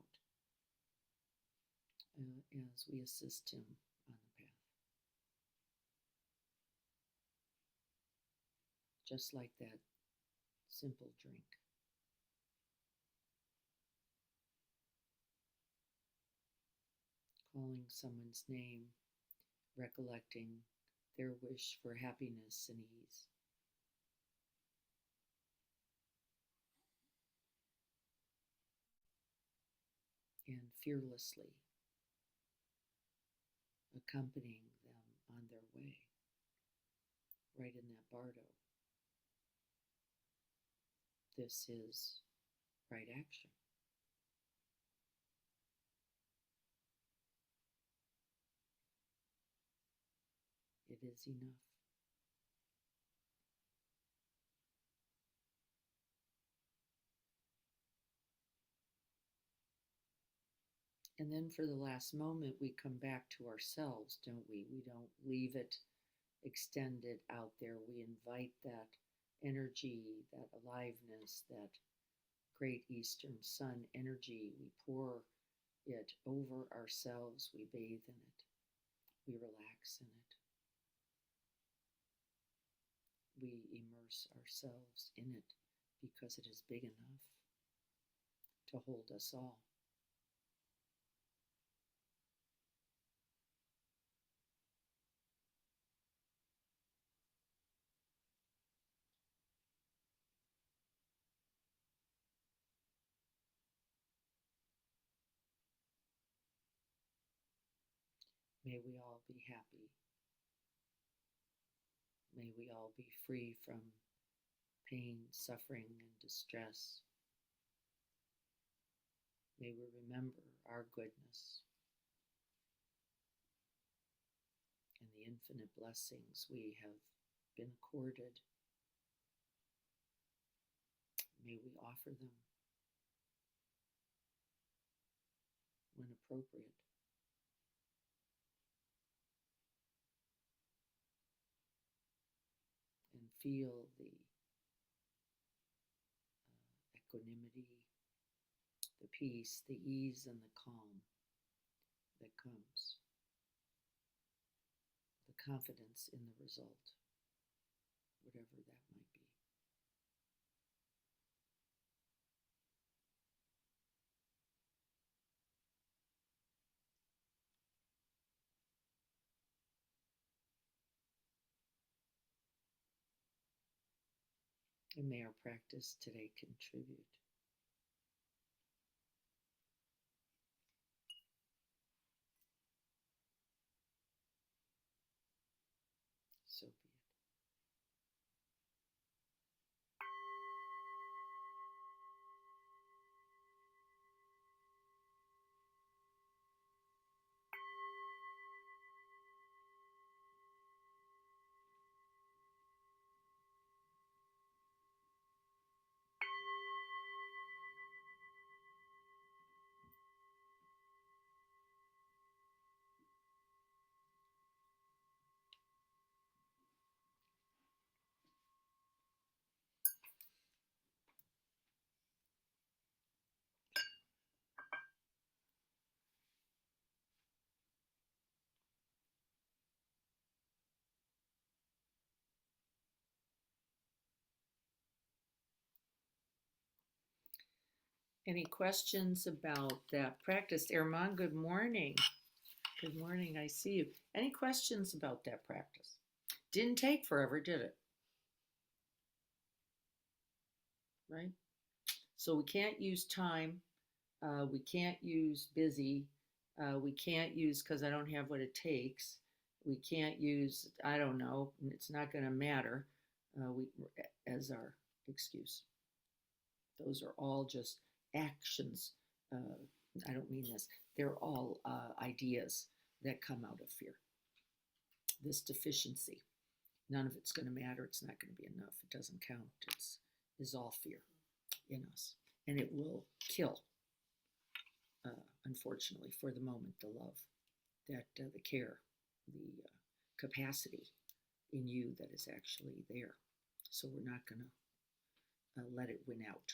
as we assist him on the path. Just like that simple drink. Calling someone's name, recollecting their wish for happiness and ease. And fearlessly accompanying them on their way, right in that bardo. This is right action. It is enough. And then for the last moment, we come back to ourselves, don't we? We don't leave it extended out there. We invite that energy, that aliveness, that great Eastern sun energy. We pour it over ourselves. We bathe in it. We relax in it. we immerse ourselves in it because it is big enough to hold us all. May we all be happy. May we all be free from pain, suffering, and distress. May we remember our goodness and the infinite blessings we have been accorded. May we offer them when appropriate. And feel the equanimity, the peace, the ease, and the calm that comes. The confidence in the result, whatever that might be. And may our practice today contribute. So be it. Any questions about that practice? Erman, good morning. Good morning, I see you. Any questions about that practice? Didn't take forever, did it? Right? So we can't use time. We can't use busy. We can't use because I don't have what it takes. We can't use, I don't know, it's not going to matter as our excuse. Those are all just actions. I don't mean this. They're all ideas that come out of fear. This deficiency. None of it's going to matter. It's not going to be enough. It doesn't count. It's all fear in us. And it will kill, unfortunately, for the moment, the love, that the care, the capacity in you that is actually there. So we're not going to let it win out.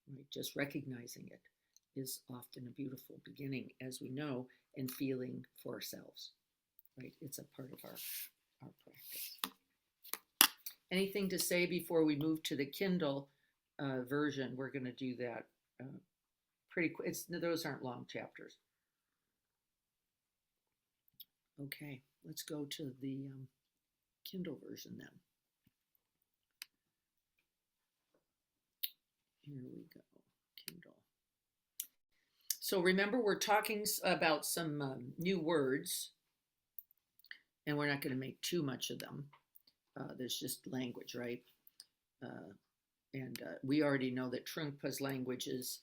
Right? Just recognizing it is often a beautiful beginning, as we know, and feeling for ourselves. Right? It's a part of our practice. Anything to say before we move to the Kindle version? We're going to do that pretty quick. Those aren't long chapters. Okay, let's go to the Kindle version then. Here we go, Kindle. So remember, we're talking about some new words, and we're not going to make too much of them. There's just language, right? And we already know that Trungpa's language is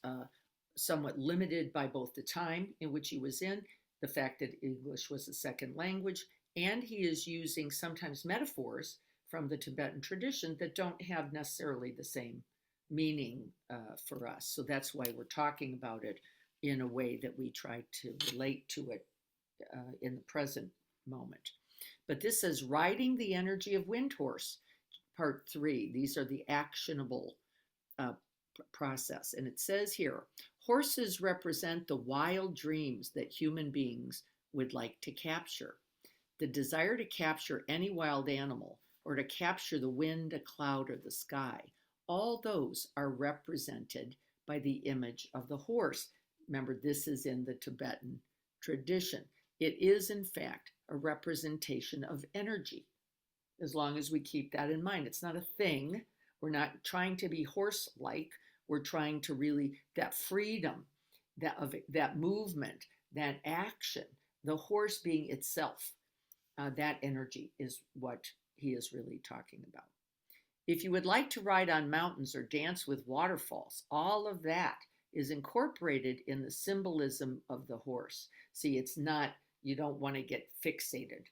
somewhat limited by both the time in which he was in, the fact that English was a second language, and he is using sometimes metaphors from the Tibetan tradition that don't have necessarily the same meaning for us. So that's why we're talking about it in a way that we try to relate to it in the present moment. But this says, riding the energy of wind horse, part 3. These are the actionable process. And it says here, horses represent the wild dreams that human beings would like to capture. The desire to capture any wild animal or to capture the wind, a cloud, or the sky. All those are represented by the image of the horse. Remember, this is in the Tibetan tradition. It is, in fact, a representation of energy, as long as we keep that in mind. It's not a thing. We're not trying to be horse-like. We're trying to really, that freedom, that movement, that action, the horse being itself, that energy is what he is really talking about. If you would like to ride on mountains or dance with waterfalls, all of that is incorporated in the symbolism of the horse. See, it's not, you don't want to get fixated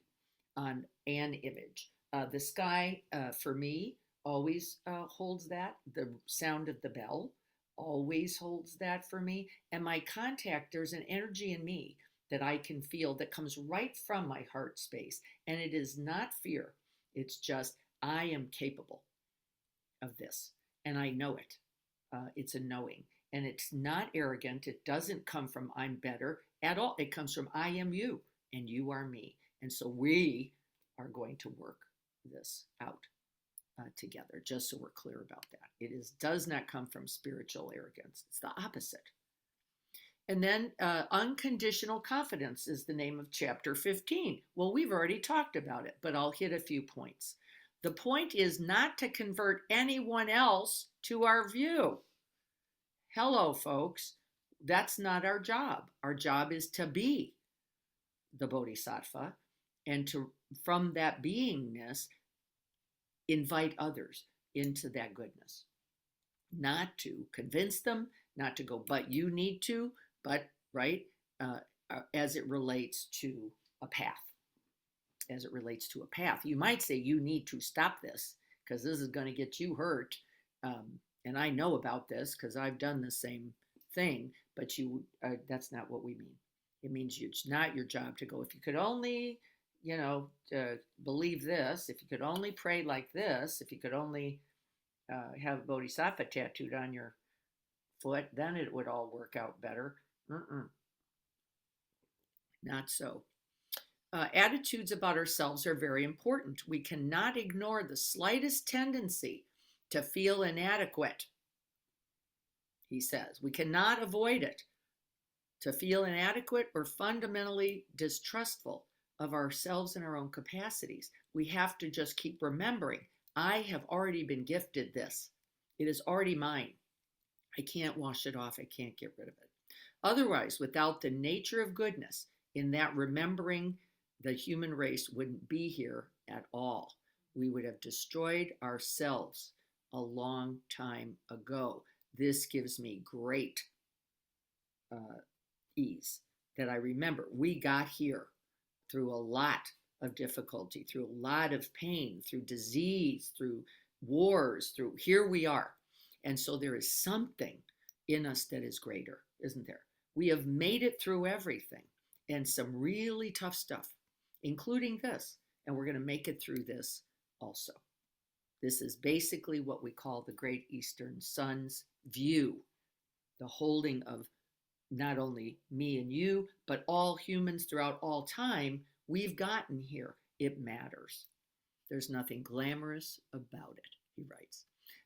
on an image. The sky, for me, always holds that. The sound of the bell always holds that for me. And my contact, there's an energy in me that I can feel that comes right from my heart space. And it is not fear. It's just, I am capable of this. And I know it. It's a knowing. And it's not arrogant. It doesn't come from I'm better at all. It comes from I am you and you are me. And so we are going to work this out together, just so we're clear about that. It does not come from spiritual arrogance. It's the opposite. And then unconditional confidence is the name of chapter 15. Well, we've already talked about it, but I'll hit a few points. The point is not to convert anyone else to our view. Hello, folks. That's not our job. Our job is to be the bodhisattva and to, from that beingness, invite others into that goodness. Not to convince them, not to go, but you need to, but, right, as it relates to a path. As it relates to a path. You might say you need to stop this because this is going to get you hurt. And I know about this because I've done the same thing, but that's not what we mean. It means it's not your job to go, if you could only, believe this, if you could only pray like this, if you could only have bodhisattva tattooed on your foot, then it would all work out better. Not so. Attitudes about ourselves are very important. We cannot ignore the slightest tendency to feel inadequate, he says. We cannot avoid it, to feel inadequate or fundamentally distrustful of ourselves and our own capacities. We have to just keep remembering, I have already been gifted this. It is already mine. I can't wash it off. I can't get rid of it. Otherwise, without the nature of goodness, in that remembering, the human race wouldn't be here at all. We would have destroyed ourselves a long time ago. This gives me great ease that I remember we got here through a lot of difficulty, through a lot of pain, through disease, through wars, through here we are. And so there is something in us that is greater, isn't there? We have made it through everything and some really tough stuff, including this. And we're going to make it through this also. This is basically what we call the Great Eastern Sun's view, the holding of not only me and you, but all humans throughout all time. We've gotten here. It matters. There's nothing glamorous about it, he writes.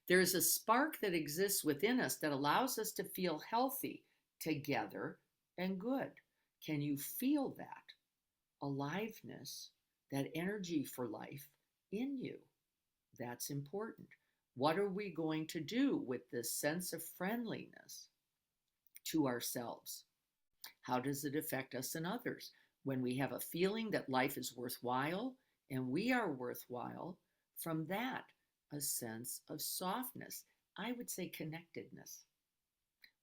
There's a spark that exists within us that allows us to feel healthy together and good. Can you feel that aliveness, that energy for life in you? That's important. What are we going to do with this sense of friendliness to ourselves? How does it affect us and others? When we have a feeling that life is worthwhile and we are worthwhile, from that, a sense of softness, I would say connectedness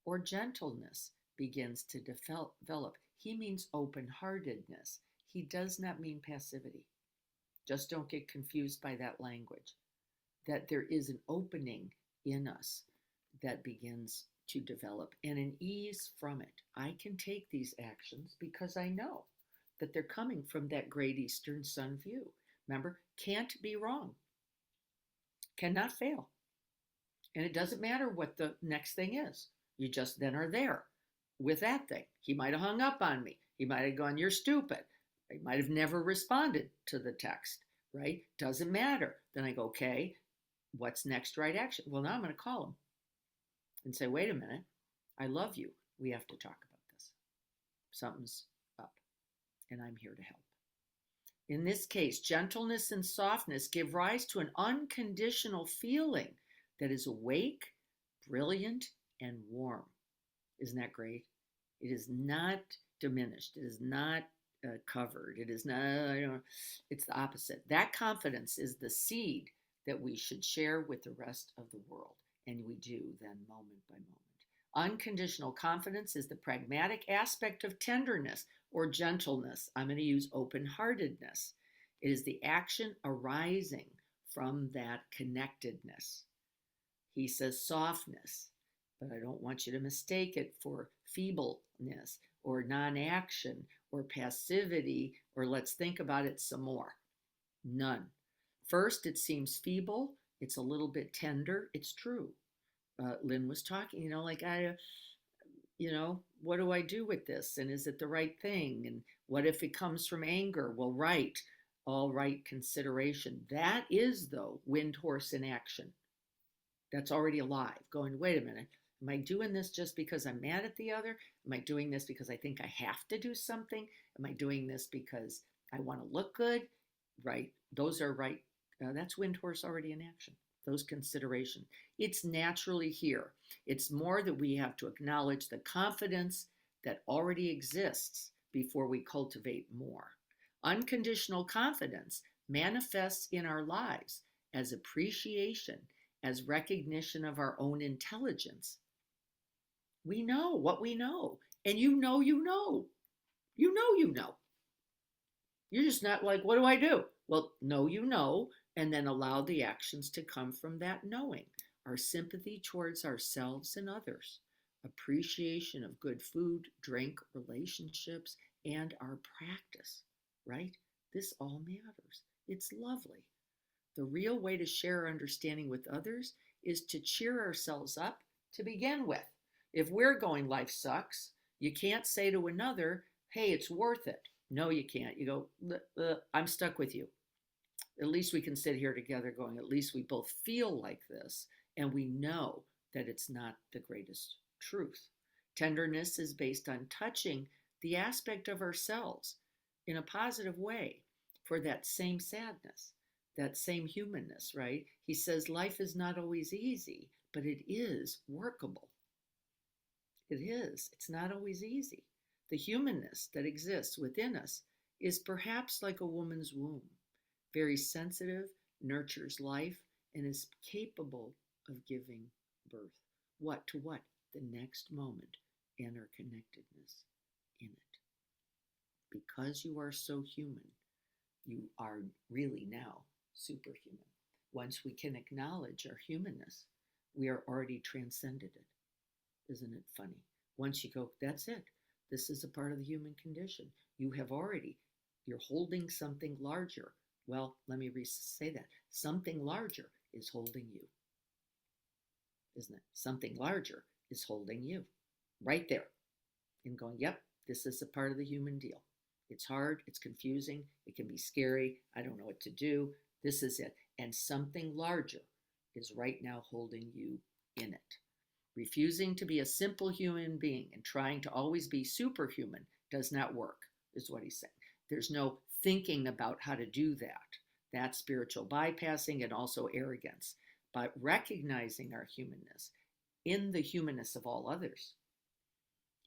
or gentleness begins to develop. He means open-heartedness. He does not mean passivity. Just don't get confused by that language. That there is an opening in us that begins to develop and an ease from it. I can take these actions because I know that they're coming from that Great Eastern Sun view. Remember, can't be wrong. Cannot fail. And it doesn't matter what the next thing is. You just then are there with that thing. He might have hung up on me. He might have gone, you're stupid. He might have never responded to the text. right? Doesn't matter. Then I go, okay, what's next right action? Well, now I'm going to call him and say, wait a minute, I love you. We have to talk about this. Something's up, and I'm here to help. In this case, gentleness and softness give rise to an unconditional feeling that is awake, brilliant, and warm. Isn't that great? It is not diminished. It is not covered. It is not, it's the opposite. That confidence is the seed that we should share with the rest of the world. And we do then moment by moment. Unconditional confidence is the pragmatic aspect of tenderness or gentleness. I'm going to use open-heartedness. It is the action arising from that connectedness. He says softness, but I don't want you to mistake it for feebleness or non-action or passivity or let's think about it some more. None. First, it seems feeble. It's a little bit tender. It's true. Lynn was talking, like what do I do with this? And is it the right thing? And what if it comes from anger? Well, right. All right consideration. That is, though, wind horse in action. That's already alive. Going, wait a minute. Am I doing this just because I'm mad at the other? Am I doing this because I think I have to do something? Am I doing this because I want to look good? Right. Those are right. That's wind horse already in action. Those considerations. It's naturally here. It's more that we have to acknowledge the confidence that already exists before we cultivate more. Unconditional confidence manifests in our lives as appreciation, as recognition of our own intelligence. We know what we know, and you know. You're just not like, what do I do? Well, know, and then allow the actions to come from that knowing. Our sympathy towards ourselves and others, appreciation of good food, drink, relationships, and our practice, right? This all matters. It's lovely. The real way to share our understanding with others is to cheer ourselves up to begin with. If we're going, life sucks, you can't say to another, hey, it's worth it. No, you can't. You go, I'm stuck with you. At least we can sit here together going, at least we both feel like this, and we know that it's not the greatest truth. Tenderness is based on touching the aspect of ourselves in a positive way for that same sadness, that same humanness, right? He says life is not always easy, but it is workable. It is. It's not always easy. The humanness that exists within us is perhaps like a woman's womb, very sensitive, nurtures life, and is capable of giving birth. What to what? The next moment and our connectedness in it. Because you are so human, you are really now superhuman. Once we can acknowledge our humanness, we are already transcended it. Isn't it funny? Once you go, that's it. This is a part of the human condition. You're holding something larger. Well, let me say that. Something larger is holding you. Isn't it? Something larger is holding you. Right there. And going, yep, this is a part of the human deal. It's hard. It's confusing. It can be scary. I don't know what to do. This is it. And something larger is right now holding you in it. Refusing to be a simple human being and trying to always be superhuman does not work, is what he's saying. There's no thinking about how to do that. That's spiritual bypassing and also arrogance. But recognizing our humanness in the humanness of all others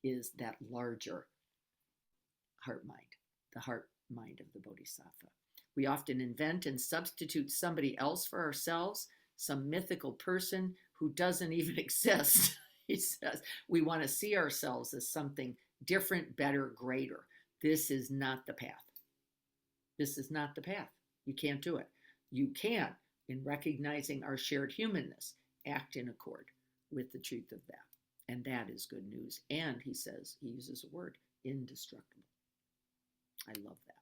is that larger heart mind, the heart mind of the Bodhisattva. We often invent and substitute somebody else for ourselves, some mythical person who doesn't even exist. He says we want to see ourselves as something different, better, greater. This is not the path. This is not the path. You can't do it. You can, in recognizing our shared humanness, act in accord with the truth of that. And that is good news. And he says, he uses a word, indestructible. I love that.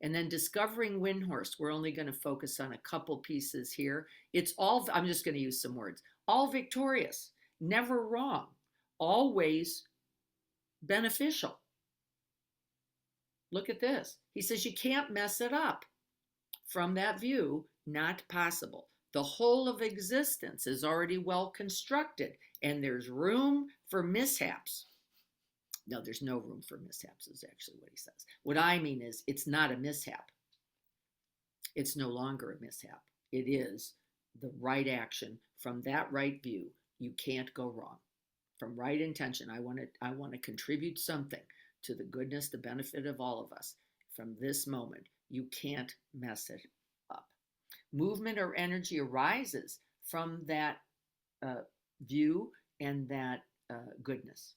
And then discovering Windhorse, we're only going to focus on a couple pieces here. It's all, I'm just going to use some words, all victorious, never wrong, always beneficial. Look at this. He says you can't mess it up. From that view, not possible. The whole of existence is already well constructed, and there's room for mishaps. No, there's no room for mishaps, is actually what he says. What I mean is, it's not a mishap. It's no longer a mishap. It is the right action from that right view. You can't go wrong. From right intention, I want to contribute something to the goodness, the benefit of all of us. From this moment, you can't mess it up. Movement or energy arises from that view and that goodness.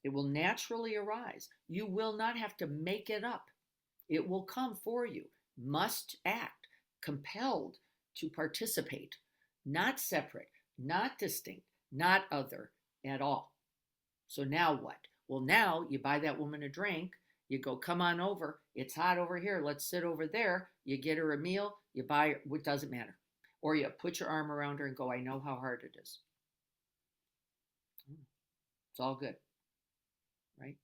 It will naturally arise. You will not have to make it up. It will come for you. Must act, compelled to participate, not separate, not distinct, not other at all. So now what? Well, now you buy that woman a drink, you go, come on over, it's hot over here, let's sit over there. You get her a meal, you buy her, it doesn't matter. Or you put your arm around her and go, I know how hard it is. It's all good, right?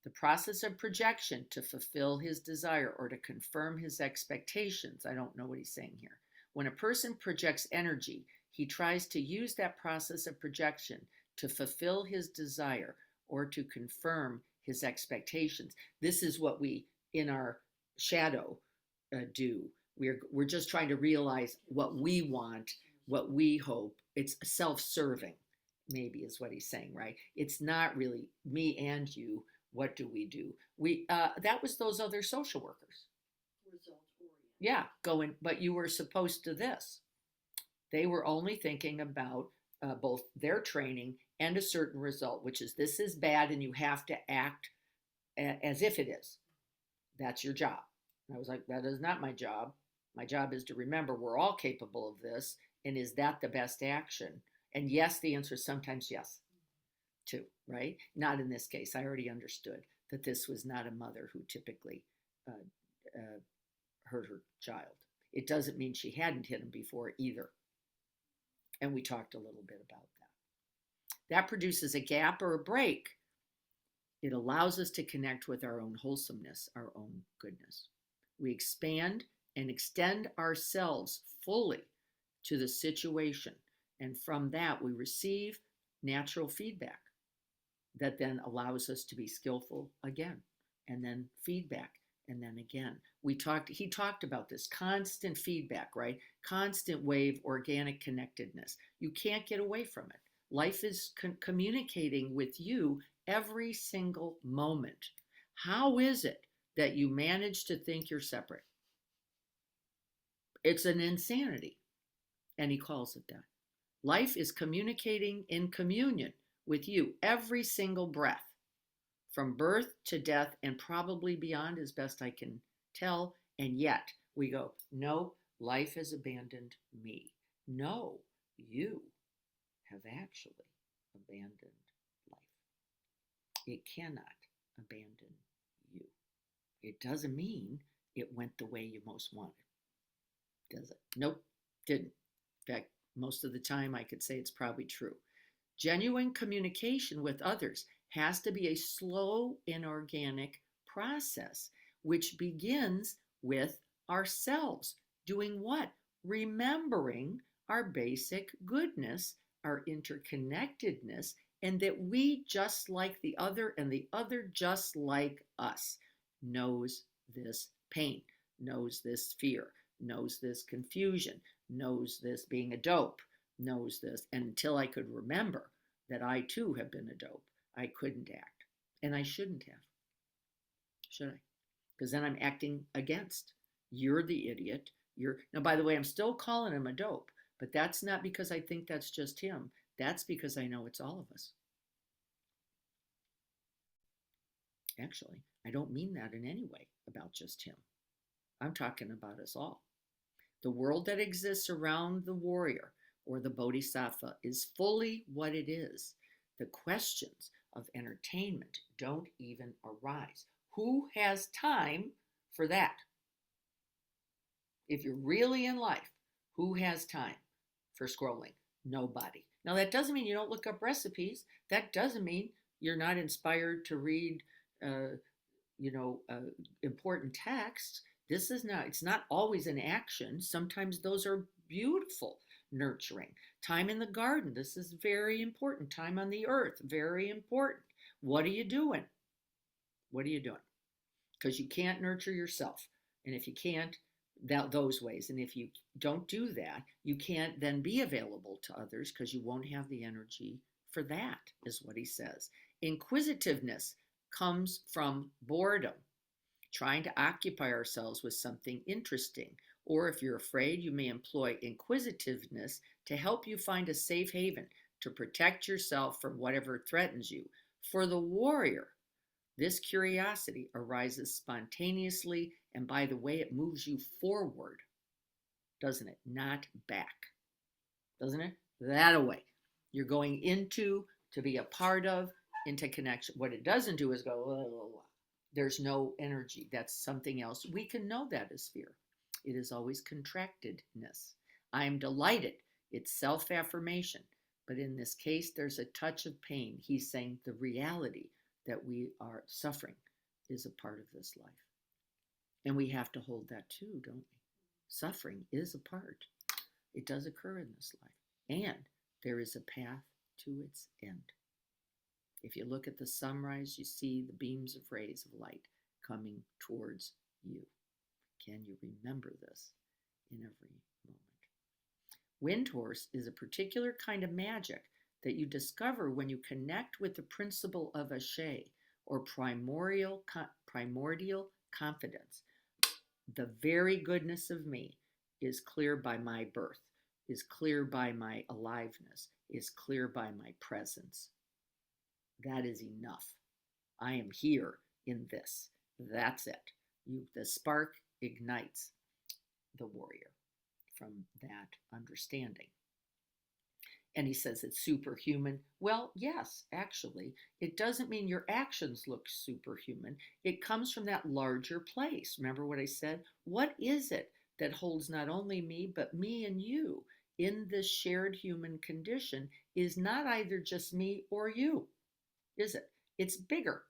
The process of projection to fulfill his desire or to confirm his expectations. I don't know what he's saying here. When a person projects energy, he tries to use that process of projection to fulfill his desire or to confirm his expectations. This is what we, in our shadow, do. We're just trying to realize what we want, what we hope. It's self-serving, maybe is what he's saying, right? It's not really me and you. What do? That was those other social workers. Result oriented. Yeah, going, but you were supposed to this. They were only thinking about both their training and a certain result, which is this is bad and you have to act as if it is. That's your job. And I was like, that is not my job. My job is to remember we're all capable of this. And is that the best action? And yes, the answer is sometimes yes, too, right? Not in this case. I already understood that this was not a mother who typically hurt her child. It doesn't mean she hadn't hit him before either. And we talked a little bit about that. That produces a gap or a break. It allows us to connect with our own wholesomeness, our own goodness. We expand and extend ourselves fully to the situation. And from that, we receive natural feedback that then allows us to be skillful again, and then feedback, and then again. He talked about this constant feedback, right? Constant wave, organic connectedness. You can't get away from it. Life is communicating with you every single moment. How is it that you manage to think you're separate? It's an insanity. And he calls it that. Life is communicating in communion with you every single breath, from birth to death and probably beyond, as best I can tell. And yet we go, no, life has abandoned me. No, you have actually abandoned life. It cannot abandon you. It doesn't mean it went the way you most wanted, does it? Nope, didn't. In fact, most of the time I could say it's probably true. Genuine communication with others has to be a slow and organic process, which begins with ourselves. Doing what? Remembering our basic goodness, our interconnectedness, and that we, just like the other and the other just like us, knows this pain, knows this fear, knows this confusion, knows this being a dope, knows this. And until I could remember that I too have been a dope, I couldn't act. And I shouldn't have. Should I? Because then I'm acting against. You're the idiot. Now, by the way, I'm still calling him a dope, but that's not because I think that's just him. That's because I know it's all of us. Actually, I don't mean that in any way about just him. I'm talking about us all. The world that exists around the warrior or the bodhisattva is fully what it is. The questions of entertainment don't even arise. Who has time for that? If you're really in life, who has time for scrolling? Nobody. Now, that doesn't mean you don't look up recipes. That doesn't mean you're not inspired to read, important texts. This is not, it's not always an action. Sometimes those are beautiful, nurturing. Time in the garden, this is very important. Time on the earth, very important. What are you doing? What are you doing? Because you can't nurture yourself. And if you can't, those ways. And if you don't do that, you can't then be available to others because you won't have the energy for that, is what he says. Inquisitiveness comes from boredom, trying to occupy ourselves with something interesting. Or if you're afraid, you may employ inquisitiveness to help you find a safe haven to protect yourself from whatever threatens you. For the warrior, this curiosity arises spontaneously, and by the way, it moves you forward, doesn't it? Not back, doesn't it? That away. You're going into, to be a part of, into connection. What it doesn't do is go, blah, blah, blah. There's no energy. That's something else. We can know that as fear. It is always contractedness. I am delighted. It's self-affirmation. But in this case, there's a touch of pain. He's saying the reality that we are suffering is a part of this life. And we have to hold that too, don't we? Suffering is a part. It does occur in this life. And there is a path to its end. If you look at the sunrise, you see the beams of rays of light coming towards you. Can you remember this in every moment? Wind horse is a particular kind of magic that you discover when you connect with the principle of Ashe, or primordial confidence. The very goodness of me is clear by my birth, is clear by my aliveness, is clear by my presence. That is enough. I am here in this. That's it. The spark ignites the warrior from that understanding. And he says it's superhuman. Well, yes, actually, it doesn't mean your actions look superhuman. It comes from that larger place. Remember what I said? What is it that holds not only me, but me and you in this shared human condition is not either just me or you, is it? It's bigger.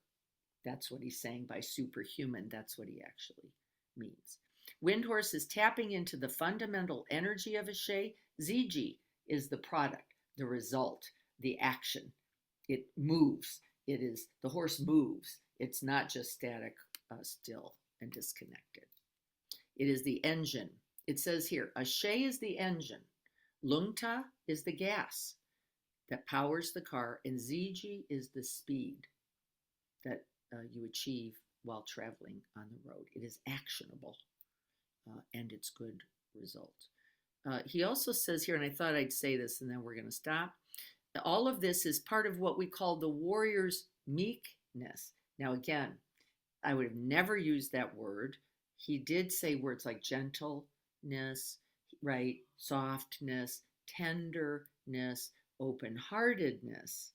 That's what he's saying by superhuman. That's what he actually means. Windhorse is tapping into the fundamental energy of Ashe. ZG is the product, the result, the action. It moves. It is, the horse moves. It's not just static, still, and disconnected. It is the engine. It says here, Ashe is the engine. Lungta is the gas that powers the car, and ZG is the speed that you achieve while traveling on the road. It is actionable, and it's good result. He also says here, and I thought I'd say this and then we're going to stop. All of this is part of what we call the warrior's meekness. Now, again, I would have never used that word. He did say words like gentleness, right? Softness, tenderness, open-heartedness,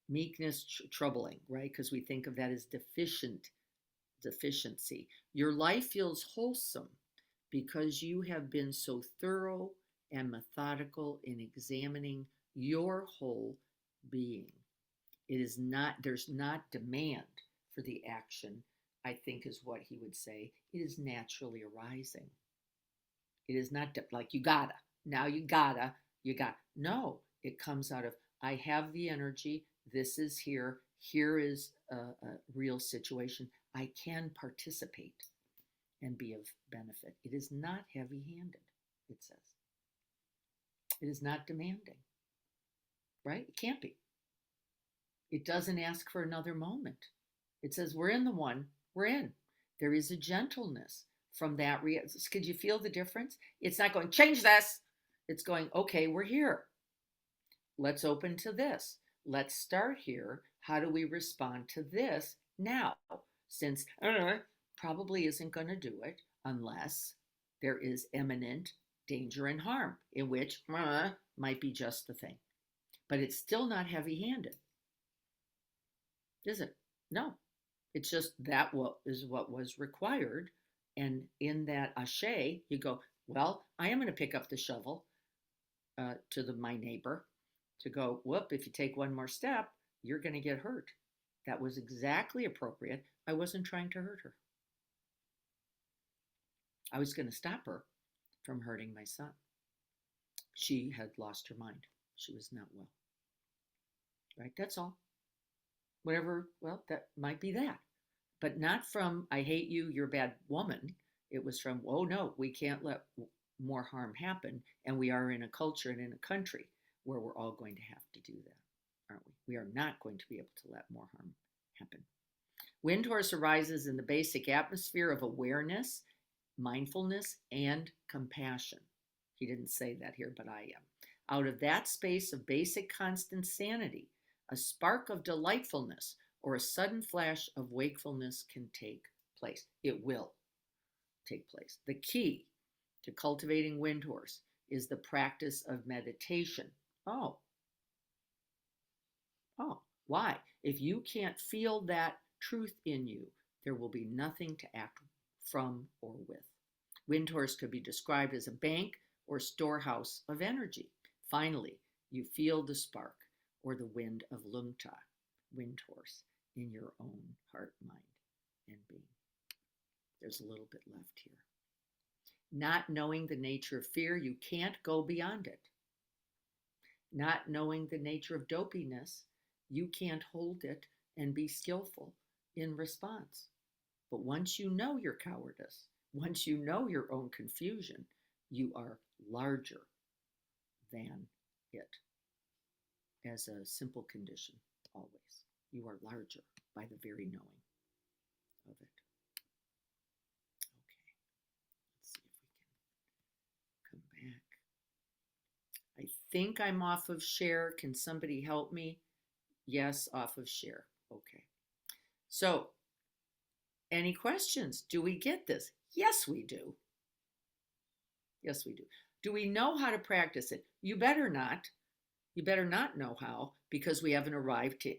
meekness, troubling, right? Because we think of that as deficiency. Your life feels wholesome because you have been so thorough and methodical in examining your whole being. It is not, there's not demand for the action, I think is what he would say. It is naturally arising. It is not like you gotta, now you got. No, it comes out of, I have the energy, this is here, here is a real situation. I can participate and be of benefit. It is not heavy-handed, it says. It is not demanding, right? It can't be. It doesn't ask for another moment. It says, we're in the one, we're in. There is a gentleness from that. Could you feel the difference? It's not going, change this. It's going, okay, we're here. Let's open to this. Let's start here. How do we respond to this now? Since probably isn't going to do it unless there is imminent danger and harm, in which might be just the thing. But it's still not heavy-handed, is it? No. It's just that what was required. And in that Ashe, you go, well, I am going to pick up the shovel to my neighbor to go, whoop, if you take one more step, you're going to get hurt. That was exactly appropriate. I wasn't trying to hurt her. I was going to stop her from hurting my son. She had lost her mind. She was not well. Right? That's all. Whatever, well, that might be that. But not from, I hate you, you're a bad woman. It was from, oh no, we can't let more harm happen. And we are in a culture and in a country where we're all going to have to do that, aren't we? We are not going to be able to let more harm happen. Windhorse arises in the basic atmosphere of awareness, mindfulness, and compassion. He didn't say that here, but I am. Out of that space of basic constant sanity, a spark of delightfulness or a sudden flash of wakefulness can take place. It will take place. The key to cultivating Windhorse is the practice of meditation. Oh, why? If you can't feel that truth in you, there will be nothing to act from or with. Windhorse could be described as a bank or storehouse of energy. Finally, you feel the spark or the wind of Lungta, Windhorse, in your own heart, mind, and being. There's a little bit left here. Not knowing the nature of fear, you can't go beyond it. Not knowing the nature of dopiness, you can't hold it and be skillful in response. But once you know your cowardice, once you know your own confusion, you are larger than it as a simple condition, always. You are larger by the very knowing of it. Okay, let's see if we can come back. I think I'm off of share. Can somebody help me? Yes, off of share. Okay. So, any questions? Do we get this? Yes, we do. Yes, we do. Do we know how to practice it? You better not. You better not know how because we haven't arrived to,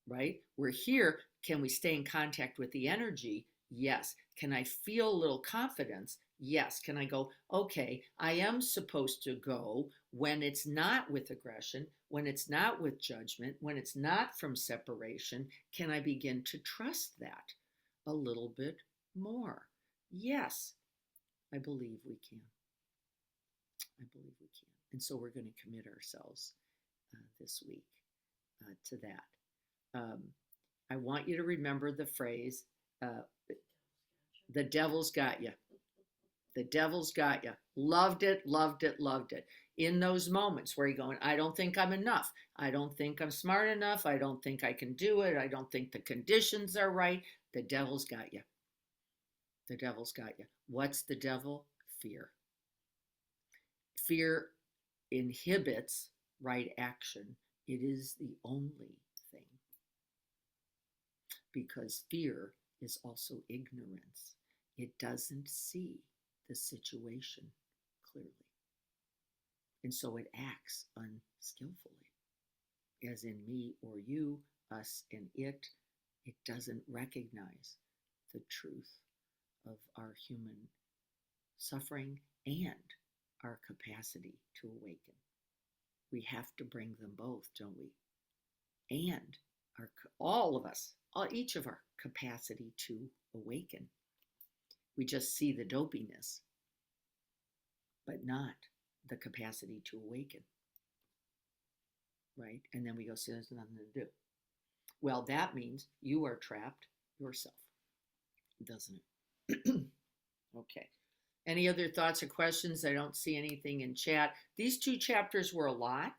right? We're here. Can we stay in contact with the energy? Yes. Can I feel a little confidence? Yes. Can I go, okay, I am supposed to go when it's not with aggression, when it's not with judgment, when it's not from separation? Can I begin to trust that a little bit more? Yes, I believe we can. I believe we can. And so we're going to commit ourselves this week to that. I want you to remember the phrase, the devil's got you. The devil's got you. Loved it, loved it, loved it. In those moments where you're going, I don't think I'm enough. I don't think I'm smart enough. I don't think I can do it. I don't think the conditions are right. The devil's got you. The devil's got you. What's the devil? Fear. Fear inhibits right action. It is the only thing. Because fear is also ignorance. It doesn't see the situation clearly. And so it acts unskillfully. As in me or you, us and it doesn't recognize the truth of our human suffering and our capacity to awaken. We have to bring them both, don't we? And all of us, each of our capacity to awaken. We just see the dopiness, but not the capacity to awaken. Right? And then we go, so there's nothing to do. Well, that means you are trapped yourself, doesn't it? Okay. Any other thoughts or questions? I don't see anything in chat. These 2 chapters were a lot.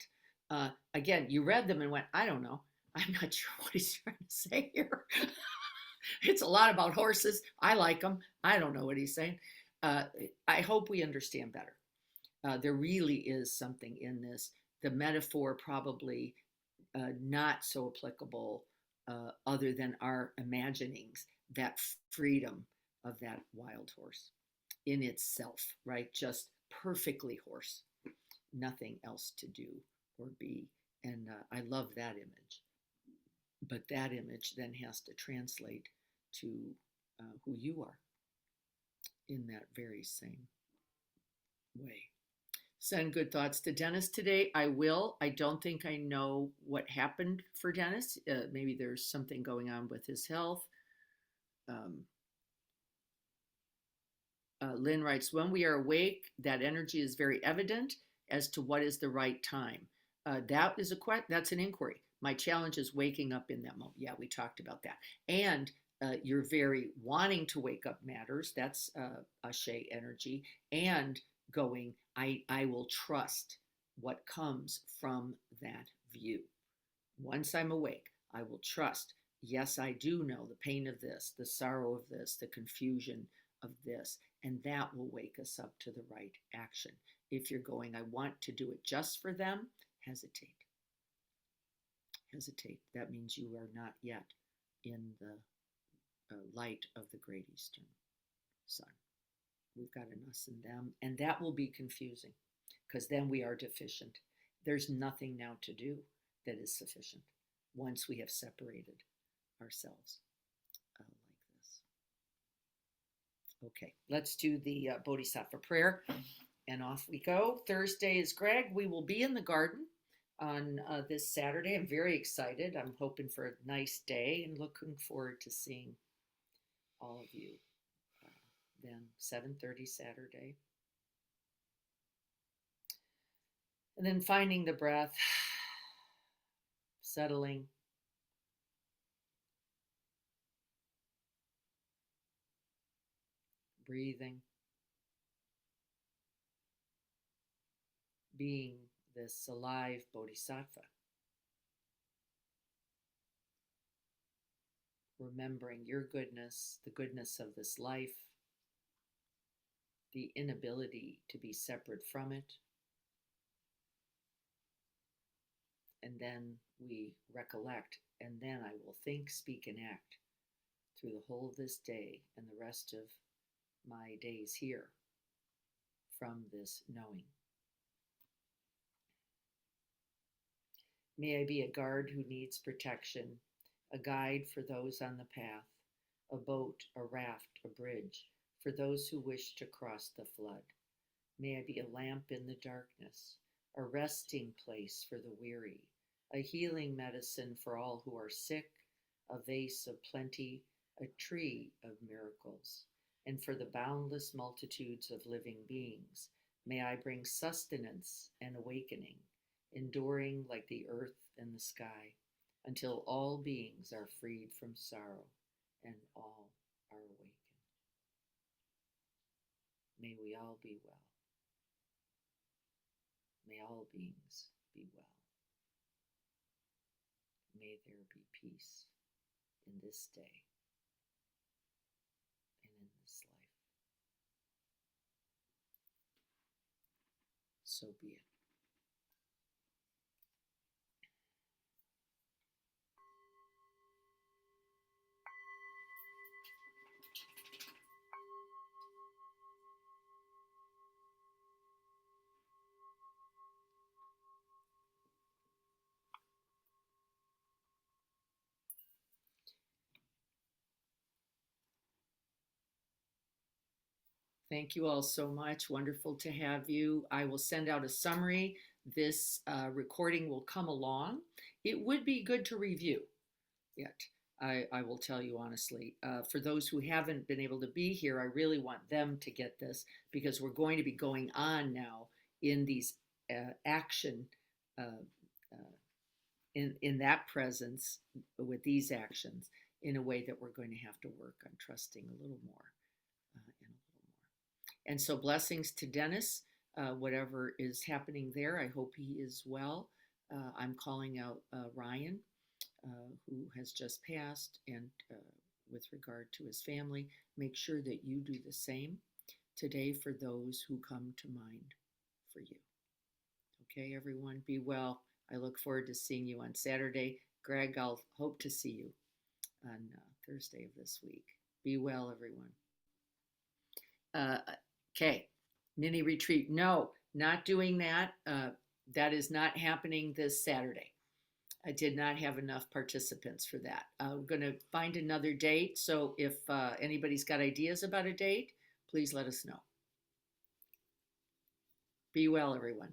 Again, you read them and went, I don't know. I'm not sure what he's trying to say here. It's a lot about horses. I like them. I don't know what he's saying. I hope we understand better. There really is something in this. The metaphor probably not so applicable other than our imaginings, that freedom of that wild horse in itself, right? Just perfectly horse, nothing else to do or be. And I love that image. But that image then has to translate to who you are in that very same way. Send good thoughts to Dennis today. I will. I don't think I know what happened for Dennis. Maybe there's something going on with his health. Lynn writes, when we are awake, that energy is very evident as to what is the right time. That's an inquiry. My challenge is waking up in that moment. Yeah, we talked about that. And you're very wanting to wake up matters. That's Ashe energy. And going, I will trust what comes from that view. Once I'm awake, I will trust. Yes, I do know the pain of this, the sorrow of this, the confusion of this, and that will wake us up to the right action. If you're going, I want to do it just for them, hesitate. Hesitate. That means you are not yet in the light of the great eastern sun. We've got an us and them, and that will be confusing because then we are deficient. There's nothing now to do that is sufficient once we have separated ourselves like this. Okay, let's do the Bodhisattva prayer, and off we go. Thursday is Greg. We will be in the garden on this Saturday. I'm very excited. I'm hoping for a nice day and looking forward to seeing all of you then 7:30 Saturday. And then finding the breath, settling. Breathing. Being this alive bodhisattva. Remembering your goodness, the goodness of this life, the inability to be separate from it. And then we recollect, and then I will think, speak, and act through the whole of this day and the rest of my days here from this knowing. May I be a guard who needs protection, a guide for those on the path, a boat, a raft, a bridge, for those who wish to cross the flood. May I be a lamp in the darkness, a resting place for the weary, a healing medicine for all who are sick, a vase of plenty, a tree of miracles. And for the boundless multitudes of living beings, may I bring sustenance and awakening, enduring like the earth and the sky, until all beings are freed from sorrow and all are awakened. May we all be well. May all beings be well. May there be peace in this day and in this life. So be it. Thank you all so much. Wonderful to have you. I will send out a summary. This recording will come along. It would be good to review it. I will tell you honestly. For those who haven't been able to be here, I really want them to get this because we're going to be going on now in these action, in that presence with these actions in a way that we're going to have to work on trusting a little more. And so blessings to Dennis, whatever is happening there. I hope he is well. I'm calling out Ryan, who has just passed, and with regard to his family, make sure that you do the same today for those who come to mind for you. Okay, everyone, be well. I look forward to seeing you on Saturday. Greg, I'll hope to see you on Thursday of this week. Be well, everyone. Okay, mini retreat. No, not doing that. That is not happening this Saturday. I did not have enough participants for that. I'm going to find another date. So if anybody's got ideas about a date, please let us know. Be well, everyone.